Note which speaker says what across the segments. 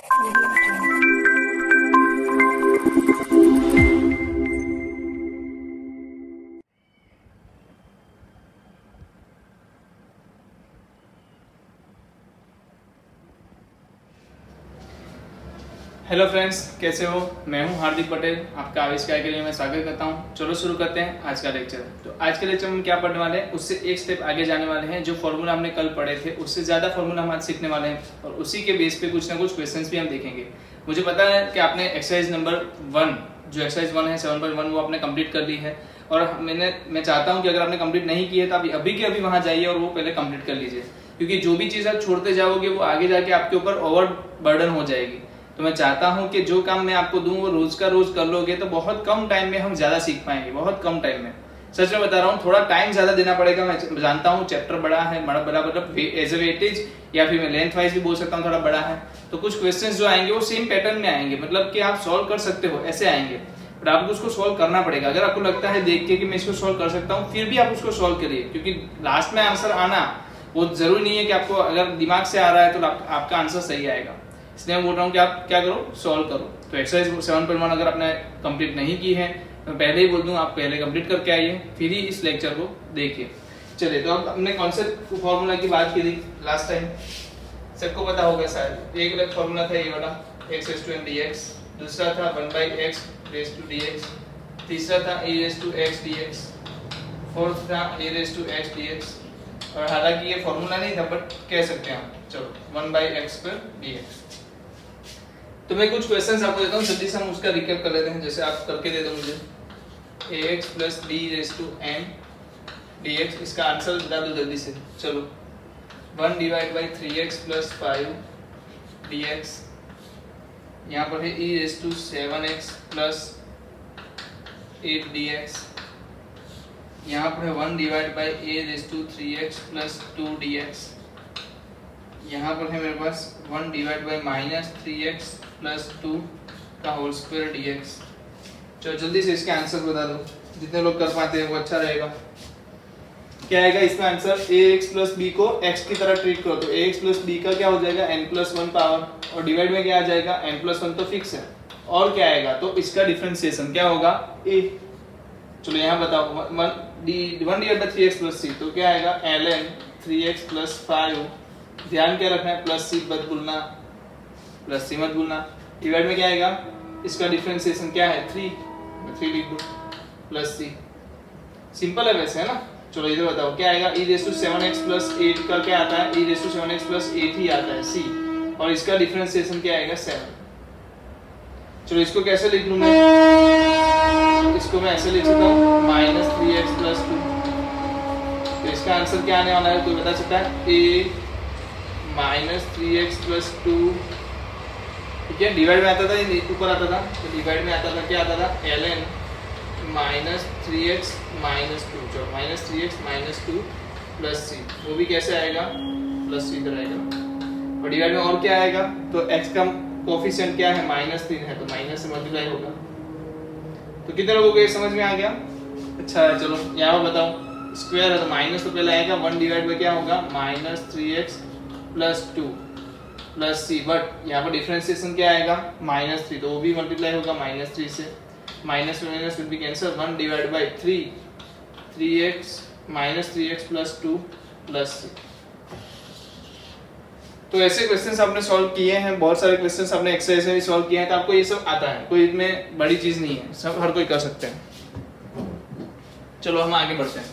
Speaker 1: Hello friends, कैसे हो? मैं हूं हार्दिक पटेल, आपका आविष्कार के लिए मैं स्वागत करता हूं। चलो शुरू करते हैं आज का लेक्चर। तो आज के लेक्चर में क्या पढ़ने वाले हैं, उससे एक स्टेप आगे जाने वाले हैं। जो फॉर्मूला हमने कल पढ़े थे उससे ज़्यादा फॉर्मूला हम आज सीखने वाले हैं और उसी के बेस पे कुछ ना कुछ क्वेश्चंस भी हम देखेंगे। मुझे पता है कि आपने एक्सरसाइज नंबर 1, जो एक्सरसाइज 1 है 7.1, वो आपने कंप्लीट कर ली है। और मैं चाहता हूँ कि अगर आपने कंप्लीट नहीं की है तो अभी के अभी वहाँ जाइए और वो पहले कंप्लीट कर लीजिए, क्योंकि जो भी चीज़ आप छोड़ते जाओगे वो आगे जाके आपके ऊपर ओवर बर्डन हो जाएगी। तो मैं चाहता हूं कि जो काम मैं आपको दूं वो रोज का रोज कर लोगे तो बहुत कम टाइम में हम ज्यादा सीख पाएंगे, बहुत कम टाइम में। सच में बता रहा हूं, थोड़ा टाइम ज्यादा देना पड़ेगा। मैं जानता हूं चैप्टर बड़ा है, बड़ा मतलब एज ए वेटेज या फिर मैं लेंथ वाइज भी बोल सकता हूं थोड़ा बड़ा है। तो कुछ क्वेश्चंस जो आएंगे वो सेम पैटर्न में आएंगे, मतलब कि आप सॉल्व कर सकते हो ऐसे आएंगे, बट आपको उसको सॉल्व करना पड़ेगा। अगर आपको लगता है देख के कि मैं इसको सॉल्व कर सकता हूँ, फिर भी आप उसको सॉल्व करिए, क्योंकि लास्ट में आंसर आना वो जरूरी नहीं है कि आपको अगर दिमाग से आ रहा है तो आपका आंसर सही आएगा। इसलिए मैं बोल रहा हूँ कि आप क्या करो, सॉल्व करो। तो एक्सरसाइज 7.1 अगर आपने कंप्लीट नहीं की है, मैं पहले ही बोल दूं आप पहले कंप्लीट करके आइए, फिर ही इस लेक्चर को देखिए। चलिए, तो अब हमने कौन से फॉर्मूला की बात की थी लास्ट टाइम, सबको पता होगा शायद। एक अलग फॉर्मूला था ये वाला x raised to m dx, दूसरा था 1/x raised to dx, तीसरा था a raised to x dx, fourth था a raised to x dx। और हालांकि ये फॉर्मूला नहीं था बट कह सकते हैं आप। चलो 1/x square dx। तो मैं कुछ क्वेश्चंस आपको देता हूँ, जल्दी से हम उसका रिकैप कर लेते हैं। जैसे आप करके दे दो मुझे ax plus b raised to m dx, इसका आंसर बता दो जल्दी से। चलो 1 divide by 3x plus 5 dx, यहाँ पर है e raised to 7x plus 8 dx, यहाँ पर है 1 divide by a raised to 3x plus 2 dx, यहाँ पर है मेरे पास 1 divide by minus 3x plus 2 का होल स्क्वायर dx। चलो जल्दी से इसके आंसर बता दो, जितने लोग कर पाते हैं वो अच्छा रहेगा। क्या आएगा इसमें आंसर? ax प्लस b को x की तरह ट्रीट करो, तो ax प्लस b का क्या हो जाएगा n प्लस 1 पावर, और डिवाइड में क्या आ जाएगा n प्लस 1 तो फिक्स है, और क्या आएगा तो इसका डिफरेंशिएशन क्या होगा a। चलो यहाँ बताओ 1 divide by 3x plus c, तो क्या आएगा ln 3x प्लस 5। ध्यान क्या रखना है, प्लस सी मत भूलना, प्लस सी मत भूलना। डिवाइड में क्या आएगा, इसका डिफरेंशिएशन क्या है 3 लिख दो प्लस सी। सिंपल है वैसे, है ना। चलो इधर बताओ क्या आएगा, e raised to 7x plus 8 का क्या आता है, e raised to 7x plus 8 ही आता है c, और इसका डिफरेंशिएशन क्या आएगा 7। चलो इसको कैसे लिख लूं मैं, इसको मैं ऐसे लिख सकता हूँ माइनस 3x प्लस 2। तो इसका आंसर क्या आने वाला है, कोई बता सकता है? a माइनस 3x प्लस 2, ठीक है। डिवाइड में आता था, ऊपर आता था, तो डिवाइड में आता था क्या आता था ln माइनस 3x माइनस 2। चलो minus 3x minus 2 plus c, वो भी कैसे आएगा, प्लस c इधर आएगा। और डिवाइड में और क्या आएगा, तो x का कोफिशिएंट क्या है -3 है, तो माइनस से मल्टीप्लाई होगा। तो कितने लोगों को ये समझ में आ गया? अच्छा है। चलो यहाँ बताओ, स्क्वायर है तो माइनस तो पहले आएगा, 1 डिवाइड में क्या होगा minus 3x plus 2 plus c, but यहाँ पर डिफरेंशिएशन क्या आएगा -3, तो वो भी मल्टीप्लाई होगा -3 से। माइनस में minus will be cancel, 1 divide by 3x minus 3x plus 2 plus c. तो ऐसे क्वेश्चंस आपने सॉल्व किए हैं, बहुत सारे क्वेश्चंस आपने एक्सरसाइज में भी सॉल्व किए हैं, तो आपको ये सब आता है, कोई इसमें बड़ी चीज नहीं है, सब हर कोई कर सकते हैं। चलो हम आगे बढ़ते हैं।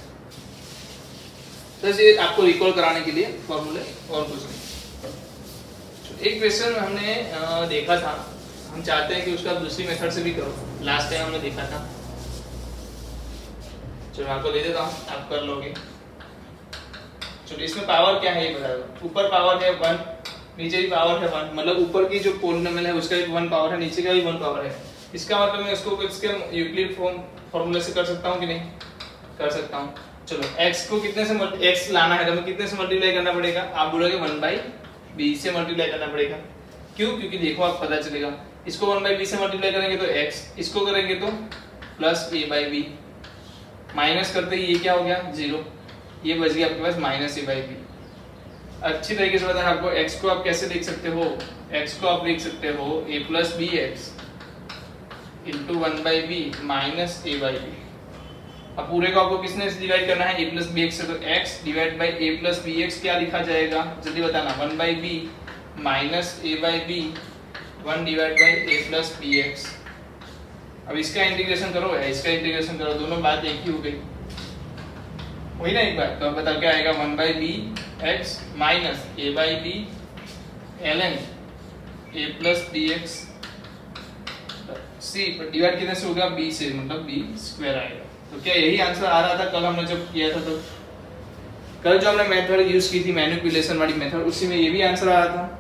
Speaker 1: तो ये आपको रिकॉल कराने के लिए फॉर्मूले, और कुछ नहीं। एक क्वेश्चन हमने देखा था, हम चाहते हैं कि उसका दूसरी मेथड से भी करो, लास्ट टाइम हमने देखा था। चलो आपको दे देता हूँ, आप कर लोगे। चलो इसमें पावर क्या है ये बता दो। ऊपर पावर है 1, नीचे भी पावर है 1, मतलब ऊपर की जो पॉलिनोमियल है उसका भी 1 पावर है, नीचे का भी 1 पावर है। इसका मतलब मैं इसको इसके यूक्लिड फॉर्मूले से कर सकता हूँ कि नहीं कर सकता हूँ। चलो x को कितने से x लाना है तो मैं कितने से मल्टीप्लाई करना पड़ेगा, आप बोलोगे 1/b से मल्टीप्लाई करना पड़ेगा। क्यों? क्योंकि देखो आप पता चलेगा, इसको 1/b से मल्टीप्लाई करेंगे तो x, इसको करेंगे तो प्लस a/b, माइनस करते ही ये क्या हो गया 0, ये बच गया आपके पास -a/b। अच्छी तरीके से बताना आपको। x को आप कैसे लिख सकते हो, x को आप लिख सकते हो a plus b x into 1/b minus a by b. अब पूरे को आपको किसने डिवाइड करना है, a प्लस बी एक्स से, तो x divide by a plus b x क्या लिखा जाएगा जल्दी बताना, 1/b minus a by b 1 divide by a plus b x. अब इसका इंटीग्रेशन करो या इसका इंटीग्रेशन करो, दोनों बात एक ही हो गई, वही ना एक बार। तो अब बताओ क्या आएगा, 1/b x minus a by b ln a plus b x c पर डिवाइड कितने से होगा, b से, मतलब b स्क्वायर आएगा। तो क्या यही आंसर आ रहा था कल हमने जब किया था, तो कल जो हमने मेथड यूज की थी मैनिपुलेशन वाली मेथड, उसी में ये भी आंसर आ रहा था,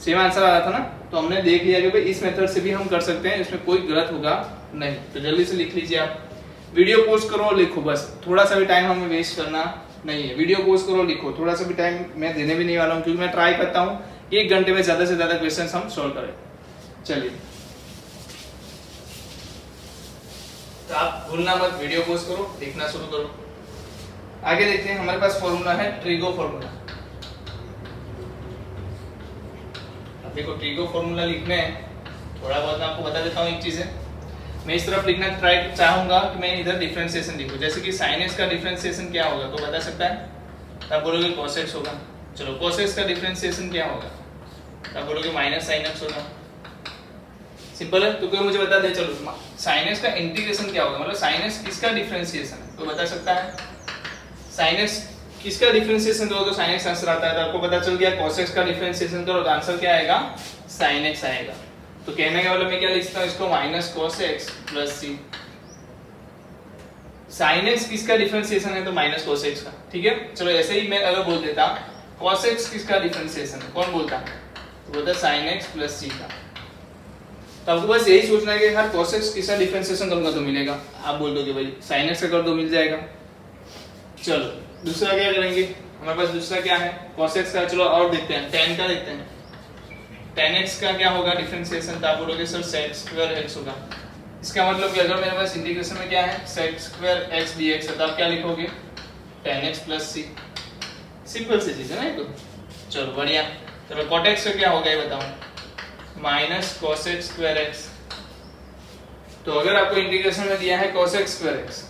Speaker 1: सेम आंसर आ रहा था ना। तो हमने देख लिया कि भाई इस मेथड से भी हम कर सकते हैं, इसमें कोई गलत होगा नहीं। तो जल्दी से लिख लीजिए आप, वीडियो पोस्ट करो और लिखो, बस थोड़ा सा भी टाइम हमें वेस्ट करना नहीं है। वीडियो पोस्ट करो लिखो, थोड़ा सा भी टाइम मैं देने भी नहीं वाला हूँ, क्योंकि मैं ट्राई करता हूँ 1 घंटे में ज्यादा से ज्यादा क्वेश्चन हम सोल्व करें। चलिए, तो आप भूलना मत, वीडियो पोस्ट करो, लिखना शुरू करो। आगे देखते हैं, हमारे पास फॉर्मूला है ट्रिगो फॉर्मूला। देखो ट्रिगो फॉर्मूला लिखने थोड़ा बहुत मैं आपको बता देता हूँ एक चीज है। मैं इस तरफ लिखना ट्राई चाहूंगा कि मैं इधर डिफरेंशिएशन लिखूं, जैसे कि sin x का डिफरेंशिएशन क्या होगा, तो बता सकता है, तो आप बोलोगे cos x होगा। चलो cos x का डिफरेंशिएशन क्या होगा, तो आप बोलोगे माइनस sin x होगा। सिंपल है, तो कोई मुझे बता दे, चलो sin x का इंटीग्रेशन क्या होगा, मतलब sin x किसका डिफरेंशिएशन है, तो बता सकता है। sin x किसका डिफरेंशिएशन करो तो sin x आंसर आता है, तो आपको पता चल गया cos x का डिफरेंशिएशन करो तो आंसर क्या आएगा, sin x आएगा। तो कहने का मतलब मैं क्या लिखता हूँ इसको, minus cos x plus c। sin x किसका डिफरेंशिएशन है, तो माइनस cos x का, ठीक है। चलो ऐसे ही मैं अगर बोल देता cos x किसका डिफरेंशिएशन है, कौन बोलता, तो बोलता sin x प्लस c का। तो आपको बस यही सोचना है कि हर cos x किसका डिफरेंशिएशन करूंगा तो मिलेगा, आप बोल दोगे भाई sin x का कर दो मिल जाएगा। चलो दूसरा क्या करेंगे, हमारे पास दूसरा क्या है, cos x का। चलो और देखते हैं, tan का देखते हैं। tan x का क्या होगा डिफरेंशिएशन, तो आप बोलोगे सर sec स्क्वायर x होगा। इसका मतलब कि अगर मेरे पास इंटीग्रेशन में क्या है, sec स्क्वायर x dx है, तो आप क्या लिखोगे, tan x plus c। Simple सी चीज है ना ये तो। चलो बढ़िया। चलो cot x का क्या होगा ये बताओ, minus cos x square x। तो अगर आपको इंटीग्रेशन में दिया है cos x स्क्वायर x,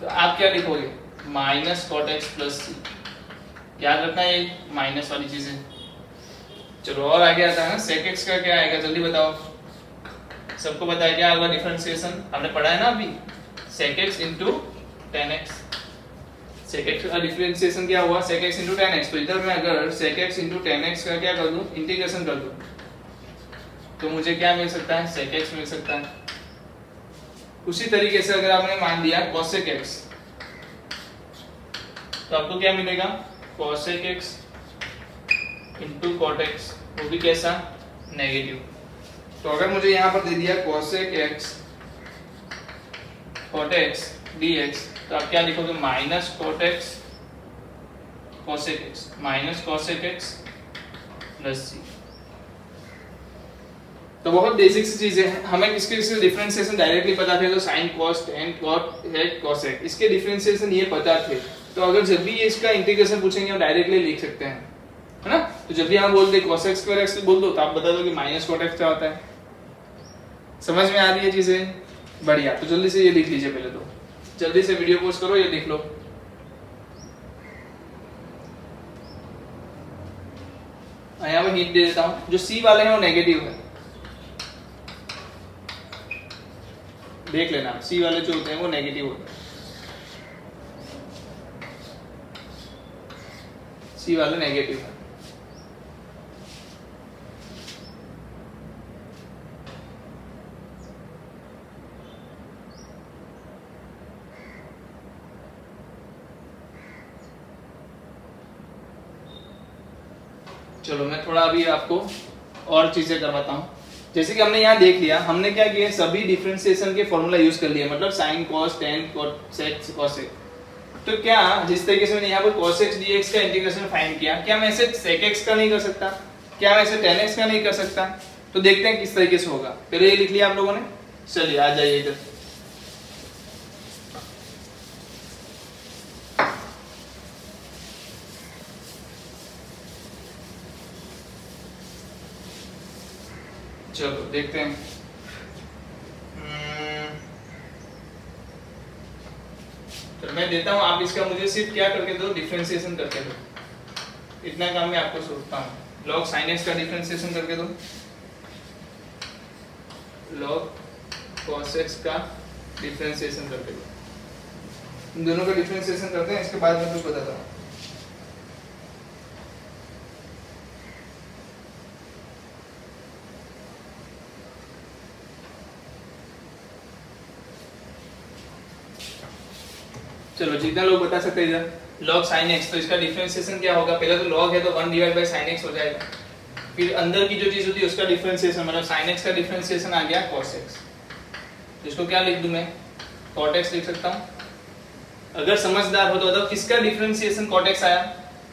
Speaker 1: तो आप क्या लिखोगे, minus cot x plus c। याद रखना ये माइनस वाली चीजें। चलो और आगे आता है ना, sec x का क्या आएगा जल्दी बताओ, सबको पता है क्या होगा डिफरेंशिएशन, हमने पढ़ा है ना अभी, sec x into tan x। sec x का डिफरेंशिएशन क्या हुआ, sec x into tan x। तो इधर मैं अगर sec x into tan x का क्या कर दूं, इंटीग्रेशन कर दूं, तो मुझे क्या मिल सकता है, sec x मिल सकता है। उसी तरीके से अगर आपने मान लिया cosec x, तो आपको क्या मिलेगा, cosec x into cot x, वो भी कैसा, नेगेटिव। तो अगर मुझे यहाँ पर दे दिया cosec x cot x dx, तो आप क्या लिखोगे, minus cot x cosec x minus cosec x plus c। तो बहुत बेसिक सी चीजें हैं, हमें इसके डिफरेंशिएशन डायरेक्टली पता थे, तो sin cos tan cot sec cosec इसके डिफरेंशिएशन ये पता थे। तो अगर जब भी ये इसका इंटीग्रेशन पूछेंगे हम डायरेक्टली लिख सकते हैं, है ना। तो जब भी हम बोल दे cos x स्क्वायर x बोल दो, तो आप बता दो कि माइनस cot x क्या होता है। समझ में आ रही है चीजें, बढ़िया। तो जल्दी से ये लिख लीजिए, पहले तो जल्दी से वीडियो पोस्ट करो, ये लिख लो। यहाँ पर हिंट दे देता हूँ, जो सी वाले हैं वो नेगेटिव है, देख लेना, सी वाले जो होते हैं वो नेगेटिव होते हैं, सी वाले नेगेटिव है। चलो मैं थोड़ा अभी आपको और चीजें करवाता हूँ। जैसे कि हमने यहाँ देख लिया, हमने क्या किया, सभी डिफरेंशिएशन के फॉर्मूला यूज कर लिए, मतलब sin cos tan cot sec cosec। तो क्या जिस तरीके से मैंने यहाँ पर cos x dx का इंटीग्रेशन फाइंड किया, क्या मैं इसे sec x का नहीं कर सकता, क्या मैं इसे tan x का नहीं कर सकता। तो देखते हैं किस तरीके से होगा। पहले ये लिख लिया आप लोगों ने, चलिए आ जाइए इधर। चलो देखते हैं। तो मैं देता हूँ, आप इसका मुझे सिर्फ क्या करके दो, डिफरेंशिएशन करके दो। इतना काम मैं आपको सोचता हूँ। लॉग साइन एक्स का डिफरेंशिएशन करके दो, लॉग कॉस एक्स का डिफरेंशिएशन करके दो। इन दोनों का डिफरेंशिएशन करते हैं, इसके बाद मैं कुछ बताता हूँ। चलो जितना लोग बता सकते हैं इधर, log sin x, तो इसका डिफरेंशिएशन क्या होगा? पहले तो log है तो 1 डिवाइड बाय sin x हो जाएगा। फिर अंदर की जो चीज होती है उसका डिफरेंशिएशन, मतलब sin x का डिफरेंशिएशन आ गया cos x। तो इसको क्या लिख दूं मैं? cot x लिख सकता हूं। अगर समझदार हो तो बताओ किसका डिफरेंशिएशन cot x आया?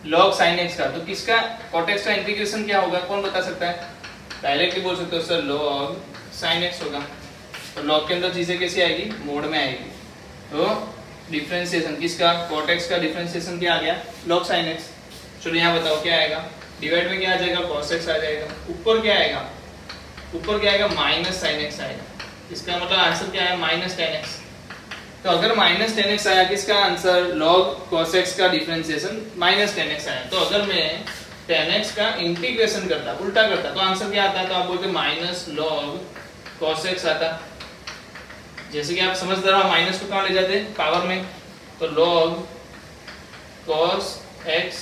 Speaker 1: log sin x का। तो किसका cot x का इंटीग्रेशन क्या होगा? कौन बता सकता है? डायरेक्टली बोल सकते हो सर log sin x होगा। तो log के अंदर चीजें कैसी आएगी? मोड में आएगी। तो डिफरेंशिएशन किसका? cot x का डिफरेंशिएशन क्या आ गया? log sin x। चलो यहाँ बताओ क्या आएगा? डिवाइड में क्या आ जाएगा? cos x आ जाएगा। ऊपर क्या आएगा? ऊपर क्या आएगा? माइनस sin x आएगा। इसका मतलब आंसर क्या है? Minus 10x। तो अगर माइनस 10x आया, किसका आंसर? log cos x का डिफरेंशिएशन माइनस 10x आया। तो अगर मैं 10x का इंटीग्रेशन करता, उल्टा करता, तो आंसर क्या आता? तो आप बोलते माइनस log cos x आता। जैसे कि आप समझदार हो, माइनस को कहाँ ले जाते हैं? पावर में। तो log cos x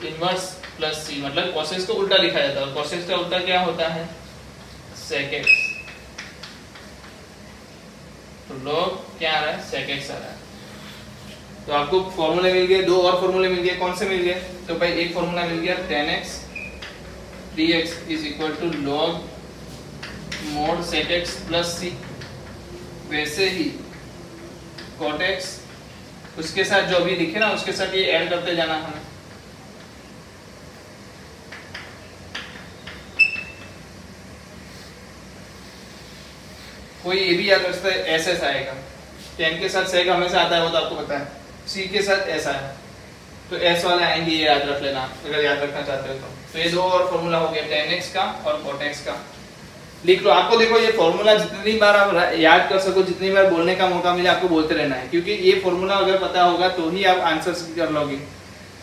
Speaker 1: inverse plus c, मतलब cos x को उल्टा लिखा जाता है। और cos x का उल्टा क्या होता है? sec x। तो log क्या आ रहा है? sec x आ रहा है। तो आपको फॉर्मूले मिल गए, दो और फॉर्मूले मिल गए। कौन से मिल गए? तो भाई एक फॉर्मूला मिल गया 10x 3x is equal to log mod sec x plus c। वैसे ही cot x, उसके साथ जो अभी लिखे ना, उसके साथ ये ऐड करते जाना हमें। कोई ये भी याद रखता है एस एस आएगा। 10 के साथ sec हमेशा आता है, वो तो आपको पता है। c के साथ s आया तो s वाले आएंगे, ये याद रख लेना अगर याद रखना चाहते हो तो ये दो और फॉर्मूला हो गया 10x का और cot x का। लिख लो। आपको देखो ये फॉर्मूला जितनी बार आप याद कर सको, जितनी बार बोलने का मौका मिले, आपको बोलते रहना है, क्योंकि ये फॉर्मूला अगर पता होगा तो ही आप आंसर कर लोगे।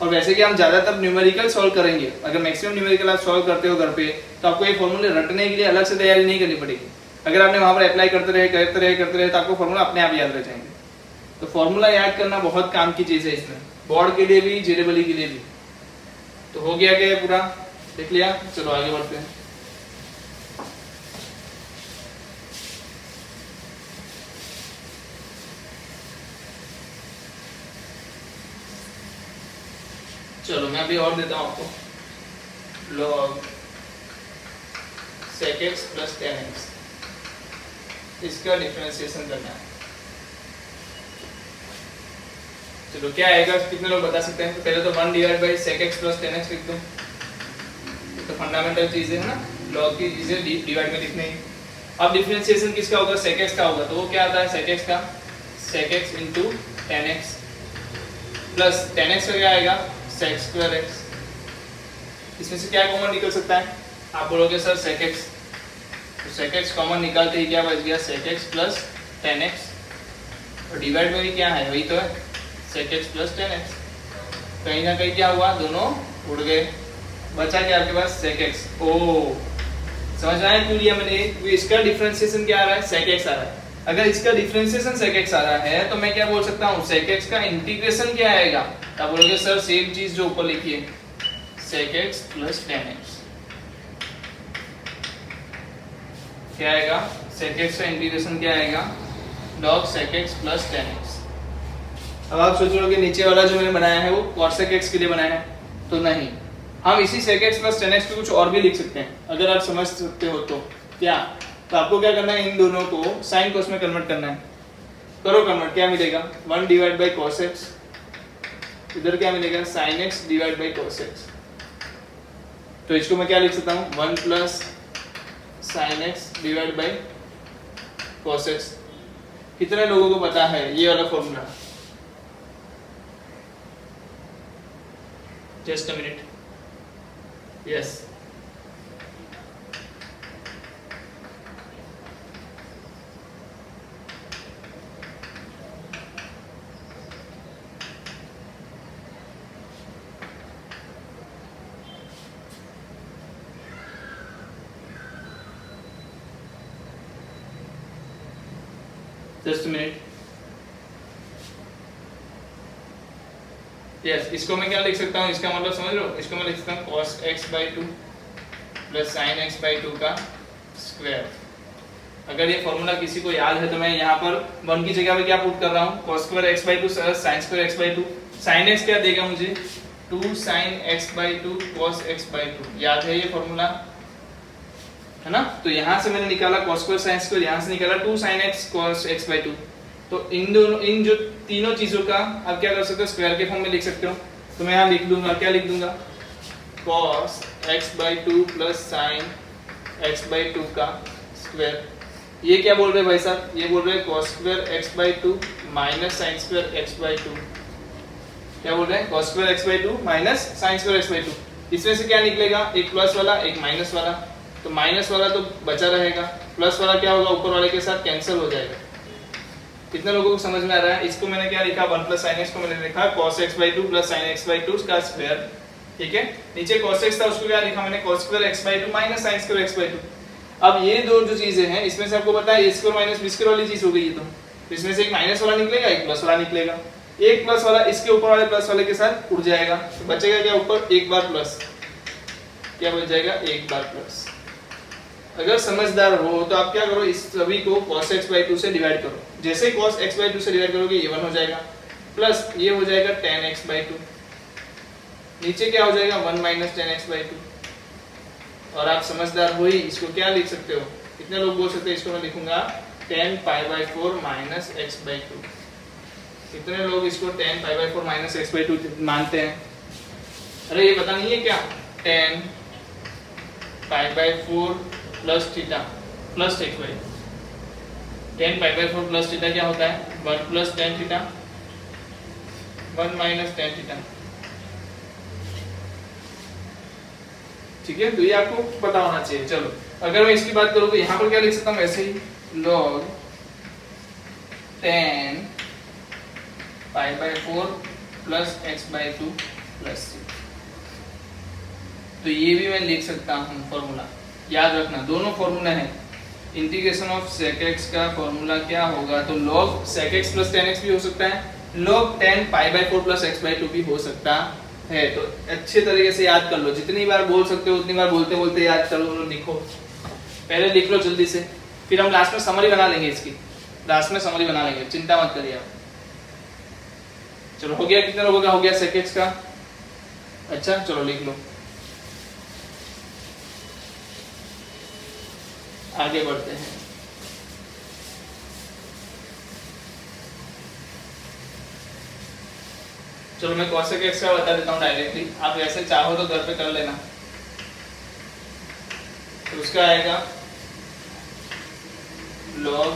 Speaker 1: और वैसे कि हम ज्यादातर न्यूमेरिकल सॉल्व करेंगे, अगर मैक्सिमम न्यूमेरिकल आप सॉल्व करते हो घर पे, तो आपको ये फॉर्मूले रटने के लिए अलग से तैयारी नहीं करनी पड़ेगी। अगर आपने वहां पर अप्लाई करते रहे तो आपको फॉर्मूला अपने आप याद रह जाएंगे। तो फॉर्मूला याद करना बहुत काम की चीज है इसमें, बोर्ड के लिए भी, जेरेबली के लिए भी। तो हो गया क्या पूरा? देख लिया। चलो आगे बढ़ते हैं। चलो मैं अभी और देता हूं आपको। log sec x plus 10x, इसका डिफरेंशिएशन करना है। चलो क्या आएगा? कितने लोग बता सकते हैं? तो पहले तो 1 divide by sec x plus 10x लिख दो। तो फंडामेंटल चीजें है ना, log की चीजें डिवाइड में लिखनी है। अब डिफरेंशिएशन किसका होगा? sec x का होगा। तो वो क्या आता है? sec x का sec x into 10x plus 10x का क्या आएगा? sec square x। इसमें से क्या कॉमन निकल सकता है? आप बोलोगे सर sec x, तो sec x कॉमन निकालते ही क्या बच गया? sec x plus 10x। और डिवाइड में भी क्या है? वही तो है, sec x प्लस 10x। कहीं ना कहीं क्या हुआ? दोनों उड़ गए, बचा क्या आपके पास? sec x। ओ समझ में आया क्यों लिया मैंने? इसका डिफरेंशिएशन क्या आ रहा है? sec x आ रहा है। अगर इसका डिफरेंशिएशन sec x आ रहा है तो मैं क्या बोल सकता हूँ? sec x का इंटीग्रेशन क्या आएगा? आप बोलोगे सर सेम चीज जो ऊपर लिखी है, sec x प्लस 10x। क्या आएगा? sec x का इंटीग्रेशन क्या आएगा? log sec x plus 10x। अब आप सोच रहे हो कि नीचे वाला जो मैंने बनाया है वो cot sec x के लिए बनाया है, तो नहीं, हम इसी sec x प्लस 10x को कुछ और भी लिख सकते हैं अगर आप समझ सकते हो तो। क्या? तो आपको क्या करना है? इन दोनों को साइन कोस में कन्वर्ट करना है। करो कन्वर्ट। क्या मिलेगा? 1 डिवाइड बाई cos x, इधर क्या मिलेगा? sin x divide by cos x। तो इसको मैं क्या लिख सकता हूँ? 1 plus sin x divide by cos x। कितने लोगों को पता है ये वाला formula? Just a minute. Yes, just minute. Yes, इसको मैं क्या लिख सकता हूँ, इसका मतलब समझ लो, इसको मैं लिख सकता हूँ cos x/2 plus sin x/2 का स्क्वायर। अगर ये फॉर्मूला किसी को याद है तो मैं यहाँ पर 1 की जगह पे क्या पुट कर रहा हूँ, cos square x/2 sin square x/2। sin x क्या देगा मुझे, 2 sin x/2 cos x/2। याद है ये फॉर्मूला, है ना। तो यहाँ से मैंने निकाला cos स्क्वायर sin स्क्वायर, यहाँ से निकाला 2 sin x cos x/2। तो इन जो तीनों चीजों का आप क्या कर सकते हो, स्क्वायर के फॉर्म में लिख सकते हो। तो मैं यहाँ लिख दूंगा, क्या लिख दूंगा, cos x/2 plus sin x/2 का स्क्वायर। ये क्या बोल रहे हैं भाई साहब, ये बोल रहे हैं cos square x/2 minus sin square x/2। क्या बोल रहे हैं, cos square x/2 minus sin square x/2। इसमें से क्या निकलेगा, एक प्लस वाला एक माइनस वाला। तो माइनस वाला तो बचा रहेगा, प्लस वाला क्या होगा, ऊपर वाले के साथ कैंसिल हो जाएगा। कितने लोगों को समझ में आ रहा है। इसको मैंने क्या लिखा, 1 प्लस sin x को मैंने लिखा cos x/2 plus sin x/2 का स्क्वायर। ठीक है, नीचे cos x था उसको क्या लिखा मैंने, cos square x/2 minus sin square x/2। अब ये दो जो चीजें हैं इसमें से आपको पता है a square minus b square वाली चीज हो गई है। तो इसमें से एक माइनस वाला निकलेगा, एक प्लस वाला निकलेगा। एक प्लस वाला इसके ऊपर वाले प्लस वाले के साथ उड़ जाएगा, तो बचेगा क्या, ऊपर एक बार प्लस, क्या बच जाएगा, एक बार प्लस। अगर समझदार हो तो आप क्या करो, इस सभी को cos x/2 से डिवाइड करो। जैसे ही cos x/2 से डिवाइड करोगे ये 1 हो जाएगा, प्लस ये हो जाएगा tan x/2, नीचे क्या हो जाएगा 1 माइनस tan x/2। और आप समझदार हो ही इसको क्या लिख सकते हो, कितने लोग बोल सकते हैं, इसको मैं लिखूंगा tan π/4 माइनस x/2। कितने लोग इसको tan π/4 माइनस x/2 मानते हैं। अरे ये पता नहीं है क्या, tan π/4 plus theta plus x/2। tan π/4 plus theta क्या होता है, 1 plus tan theta 1 minus tan theta. ठीक है, तो ये आपको पता होना चाहिए। चलो अगर मैं इसकी बात करूं तो यहाँ पर क्या लिख सकता हूँ, ऐसे ही log tan π/4 plus x/2 plus c। तो ये भी मैं लिख सकता हूँ फॉर्मूला। याद रखना दोनों फॉर्मूला है। इंटीग्रेशन ऑफ sec x का फॉर्मूला क्या होगा, तो log sec x plus tan x भी हो सकता है, log tan π/4 प्लस x/2 भी हो सकता है। तो अच्छे तरीके से याद कर लो, जितनी बार बोल सकते हो उतनी बार बोलते बोलते याद कर लो, लिखो, पहले लिख लो जल्दी से, फिर हम लास्ट में समरी बना लेंगे इसकी, लास्ट में समरी बना लेंगे, चिंता मत करिए आप। चलो हो गया, कितने लोगों का हो गया sec x का, अच्छा चलो लिख लो, आगे बढ़ते हैं। चलो मैं cos x का बता देता हूँ डायरेक्टली, आप ऐसे चाहो तो घर पे कर लेना। तो उसका आएगा log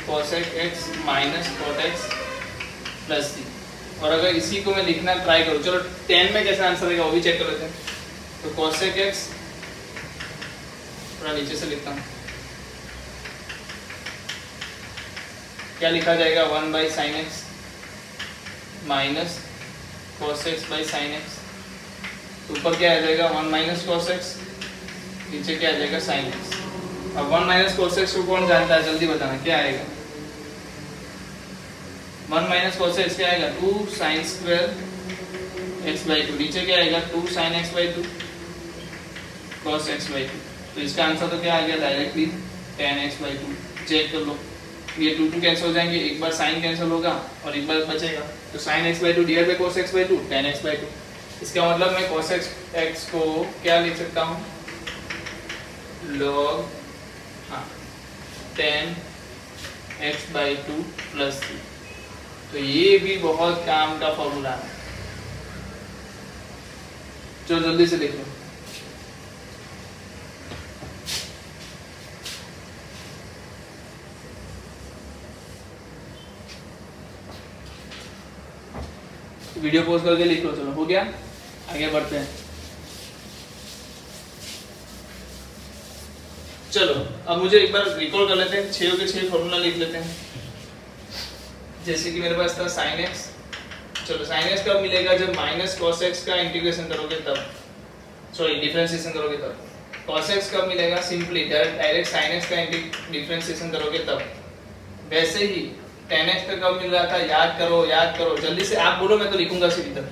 Speaker 1: cos x minus cot x plus c। और अगर इसी को मैं लिखना ट्राई करूँ, चलो 10 में कैसे आंसर आएगा वो भी चेक कर लेते हैं। तो cos x थोड़ा नीचे से लिखता हूँ, क्या लिखा जाएगा, 1 by sine x minus cos x by sine x. ऊपर क्या आ जाएगा 1 माइनस cos x, नीचे क्या आ जाएगा साइन x। अब 1 माइनस cos x को कौन जानता है, जल्दी बताना क्या आएगा। 1 माइनस cos x क्या आएगा, 2 साइन स्क्वायर x बाई 2, नीचे क्या आएगा 2 sine x by 2 cos x by 2। तो इसका आंसर तो क्या आ गया directly tan x by 2। Check कर लो, ये 2 कैंसिल हो जाएंगे, एक बार साइन कैंसिल होगा और एक बार बचेगा, तो sin x by 2 divide by cos x by 2 tan x by 2। इसका मतलब मैं cos x को क्या लिख सकता हूँ, log tan x by 2 plus c। तो ये भी बहुत काम का फॉर्मूला है, जो जल्दी से लिख लो। वीडियो पॉज करके लिख लो, चलो हो गया, आगे बढ़ते हैं। चलो अब मुझे एक बार रिकॉल कर लेते हैं, 6 के 6 फॉर्मूला लिख लेते हैं। जैसे कि मेरे पास था sin x, चलो sin x कब मिलेगा, जब माइनस cos x का इंटीग्रेशन करोगे तब, सॉरी डिफरेंशिएशन करोगे तब। cos x कब मिलेगा, सिंपली डायरेक्ट sin x का डिफरेंशिएशन करोगे तब। वैसे ही tan x का कब मिल रहा था, याद करो जल्दी से, आप बोलो मैं तो लिखूंगा सीधी तरह,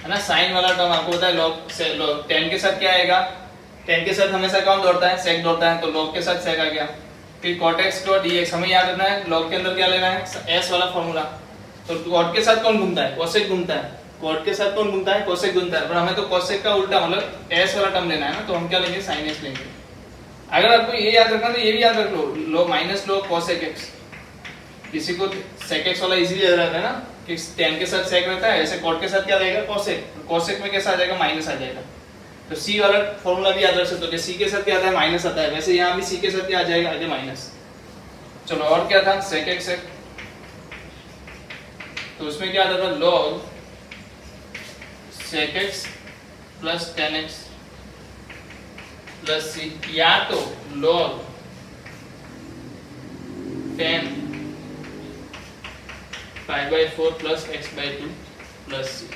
Speaker 1: है ना। साइन वाला टर्म आपको पता है log से log, tan के साथ क्या आएगा, tan के साथ हमेशा कौन दौड़ता है, sec दौड़ता है, तो log के साथ sec आ गया। फिर cot x को dx, हमें याद रखना है log के अंदर क्या लेना है, s वाला फॉर्मूला। तो cot के साथ कौन घूमता है, cosec घूमता है, cot के साथ कौन घूमता है, cosec घूमता है, पर हमें तो cosec का उल्टा मतलब s वाला टर्म लेना है ना, तो हम क्या लेंगे, sin x लेंगे। अगर आपको ये याद रखना तो ये भी याद रख लो, log minus log cosec x। किसी को sec x वाला इजीली याद रहता है ना कि tan के साथ sec रहता है, ऐसे cot के साथ क्या रहेगा, cosec, cosec में कैसा आ जाएगा, माइनस आ जाएगा। तो c वाला फॉर्मूला भी याद रख सकते हो, c के साथ क्या आता है, माइनस आता है, वैसे यहाँ भी c के साथ क्या आ जाएगा, आगे माइनस। चलो और क्या था, sec x, तो उसमें क्या आता था, log sec x plus tan x plus c, या तो log tan π/4 plus x/2 plus c,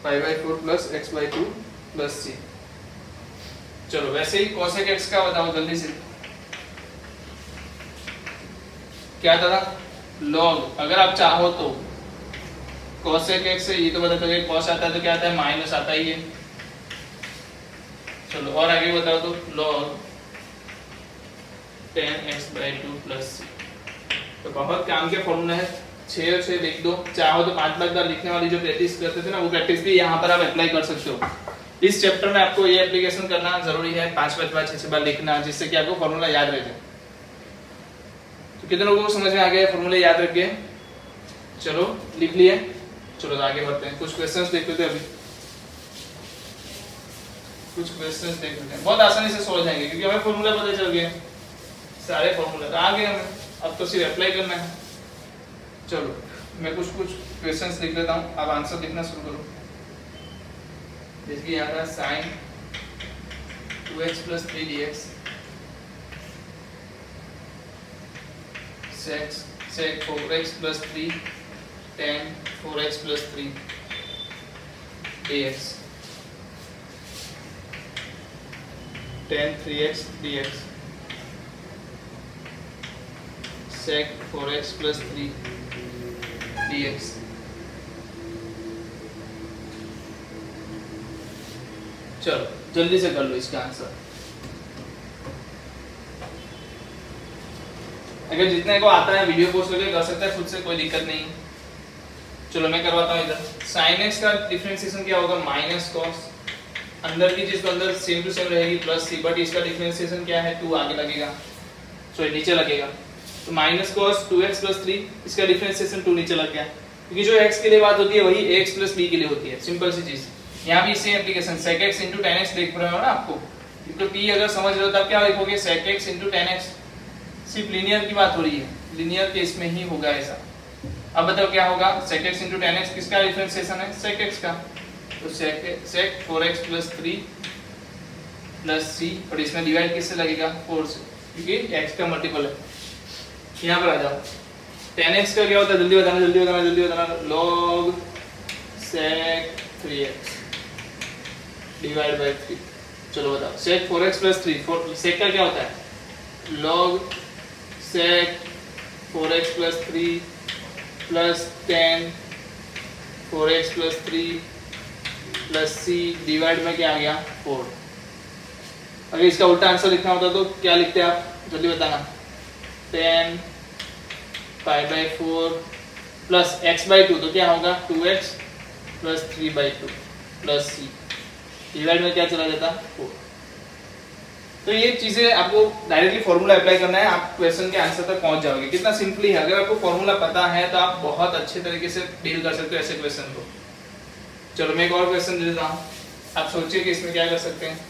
Speaker 1: π/4 plus x/2 plus c। चलो वैसे ही cosec x का बताओ जल्दी से, क्या था, log, अगर आप चाहो तो cosec x से ये तो बताते हो cos आता है तो क्या आता है, माइनस आता ही है। चलो और आगे बताओ तो log tan x/2 plus c। तो बहुत काम के फॉर्मूला है, 6 और 6 लिख दो, चाहो तो 5 लाख बार लिखने वाली जो प्रैक्टिस करते थे ना, वो प्रैक्टिस भी यहाँ पर आप अप्लाई कर सकते हो। इस चैप्टर में आपको ये एप्लीकेशन करना जरूरी है, 5 बार 6 बार लिखना, जिससे कि आपको फॉर्मूला याद रह जाए। तो कितने लोगों को समझ में आ गया फॉर्मूले याद रख गए, चलो लिख लिए। चलो तो आगे बढ़ते हैं, कुछ क्वेश्चंस देख लेते हैं अभी, कुछ क्वेश्चंस देख लेते हैं, बहुत आसानी से सॉल्व हो जाएंगे क्योंकि हमें फॉर्मूला पता चल गए, सारे फॉर्मूले आ गए हमें, अब तो सिर्फ अप्लाई करना है। चलो मैं कुछ क्वेश्चंस लिख लेता हूँ, आप आंसर लिखना शुरू करो। जैसे यहाँ था sin 2x plus 3 dx, sec 4x plus 3 tan 4x plus 3 dx, tan 3x dx, sec 4x plus 3 dx। चलो जल्दी से कर लो इसका आंसर, अगर जितने को आता है वीडियो पोस्ट करके कर सकता है खुद से, कोई दिक्कत नहीं। चलो मैं करवाता हूँ इधर, sin x का डिफरेंशिएशन क्या होगा, माइनस cos, अंदर की चीज तो अंदर सेम टू सेम रहेगी प्लस c, बट इसका डिफरेंशिएशन क्या है, 2 आगे लगेगा, सॉरी नीचे लगेगा, तो माइनस cos 2x प्लस 3, इसका डिफरेंशिएशन 2 नीचे लग गया, क्योंकि जो x के लिए बात होती है वही x प्लस b के लिए होती है, सिंपल सी चीज। यहाँ भी same application sec x into tan x देख रहे हो ना आपको, तो p अगर समझ रहे हो तब क्या लिखोगे, sec x into tan x, सिर्फ लीनियर की बात हो रही है, लीनियर केस में ही होगा ऐसा। अब बताओ क्या होगा, sec x into tan x किसका डिफरेंशिएशन है, sec x का, तो sec 4x plus 3 plus c, और इसमें डिवाइड किससे लगेगा, 4 से, क्योंकि x का मल्टीपल है। यहाँ पर आ जाओ, tan x का क्या होता है, जल्दी बताना, log sec 3x divide by 3। चलो बताओ, sec 4x प्लस 3, sec का क्या होता है, log sec 4x plus 3 plus tan 4x plus 3 plus c divide में क्या आ गया, 4। अगर इसका उल्टा आंसर लिखना होता तो क्या लिखते आप, जल्दी बताना, tan π/4 प्लस x/2, तो क्या होगा 2x plus 3/2 plus c, divide में क्या चला जाता, 4। तो ये चीजें आपको डायरेक्टली फॉर्मूला अप्लाई करना है, आप क्वेश्चन के आंसर तक पहुंच जाओगे, कितना सिंपली है। अगर आपको फॉर्मूला पता है तो आप बहुत अच्छे तरीके से डील कर सकते हो ऐसे क्वेश्चन को। चलो मैं एक और क्वेश्चन दे देता हूँ, आप सोचिए कि इसमें क्या कर सकते हैं।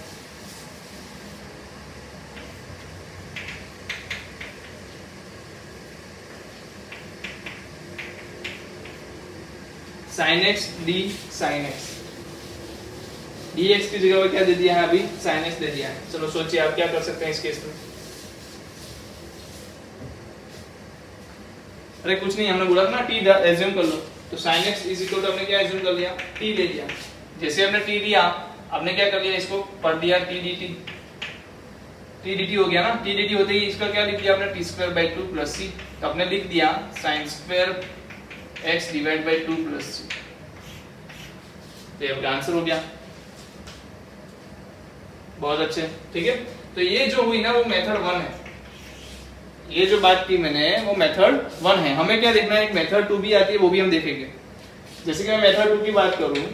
Speaker 1: sin x d sin x, dx की जगह पर क्या दे दिया है, अभी sin x दे दिया है। चलो सोचिए आप क्या कर सकते हैं इस केस में। अरे कुछ नहीं, हमने बोला था ना t एज्यूम कर लो, तो sin x is equal to हमने क्या एज्यूम कर लिया, t ले लिया। जैसे हमने t लिया, आपने क्या कर लिया, इसको पढ़ दिया t dt, T D T हो गया ना, टी डी टी होते ही इसका क्या लिख दिया आपने, t square by 2 plus c, आपने लिख दिया sine square x divide by 2 plus c. तो ये आपका आंसर हो गया। बहुत अच्छे, ठीक है। तो ये जो हुई ना वो मेथड 1 है, ये जो बात की मैंने वो मेथड 1 है। हमें क्या देखना है, एक मेथड 2 भी आती है, वो भी हम देखेंगे। जैसे कि मैं मेथड 2 की बात करूं,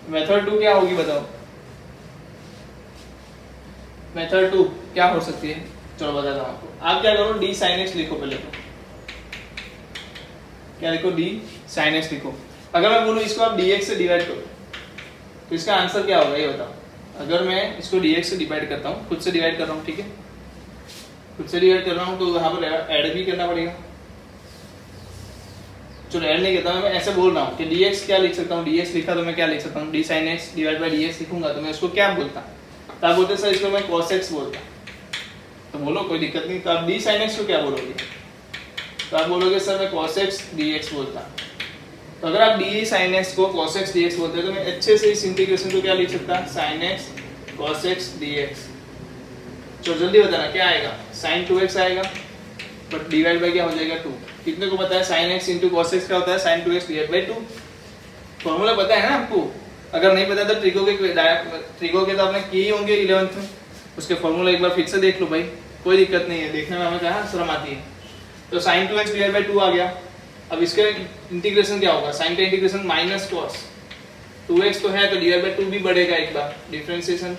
Speaker 1: मेथड 2 क्या होगी बताओ, मेथड 2 क्या हो सकती है, चलो बताता हूं आपको। आप क्या करो, डी साइन एक्स लिखो पहले तो, क्या लिखो, डी साइन एक्स लिखो। अगर मैं बोलूं इसको आप dx से डिवाइड करो तो इसका आंसर क्या होगा ये बताओ। अगर मैं इसको dx से डिवाइड करता हूं, खुद से डिवाइड कर रहा हूं, ठीक है, खुद से डिवाइड कर रहा हूं, तो वहां पर ऐड भी करना पड़ेगा। चलो ऐड नहीं करता मैं ऐसे बोल रहा हूं कि dx क्या लिख सकता हूं, dx लिखा तो मैं क्या लिख सकता हूं, d sin x divide by dx लिखूंगा तो मैं उसको क्या बोलता, तो आप बोलते सर इसको मैं cos x बोलता, तो बोलो कोई दिक्कत नहीं। तो आप d sin x को क्या बोलोगे, तो आप बोलोगे सर मैं cos x dx बोलता। तो अगर आप d sin x को cos x dx बोलते हैं तो मैं अच्छे से इस इंटीग्रेशन को क्या लिख सकता, sin x cos x dx। चलो जल्दी बताना क्या आएगा, sin 2x आएगा, बट डिवाइड बाय क्या हो जाएगा 2। कितने को पता है sin x into cos x क्या होता है, sin 2x divide by 2। Formula पता है ना आपको, अगर नहीं पता तो ट्रिगो के तो आपने किए होंगे 11th में, उसके फॉर्मूला एक बार फिर से देख लो भाई, कोई दिक्कत नहीं है, देखने में हमें कहाँ शर्म आती है। तो sin 2x डिवाइड बाय 2 आ गया। अब इसका इंटीग्रेशन क्या होगा, sin का इंटीग्रेशन माइनस cos 2x तो है तो डिवाइड बाय 2 भी बढ़ेगा एक बार, differentiation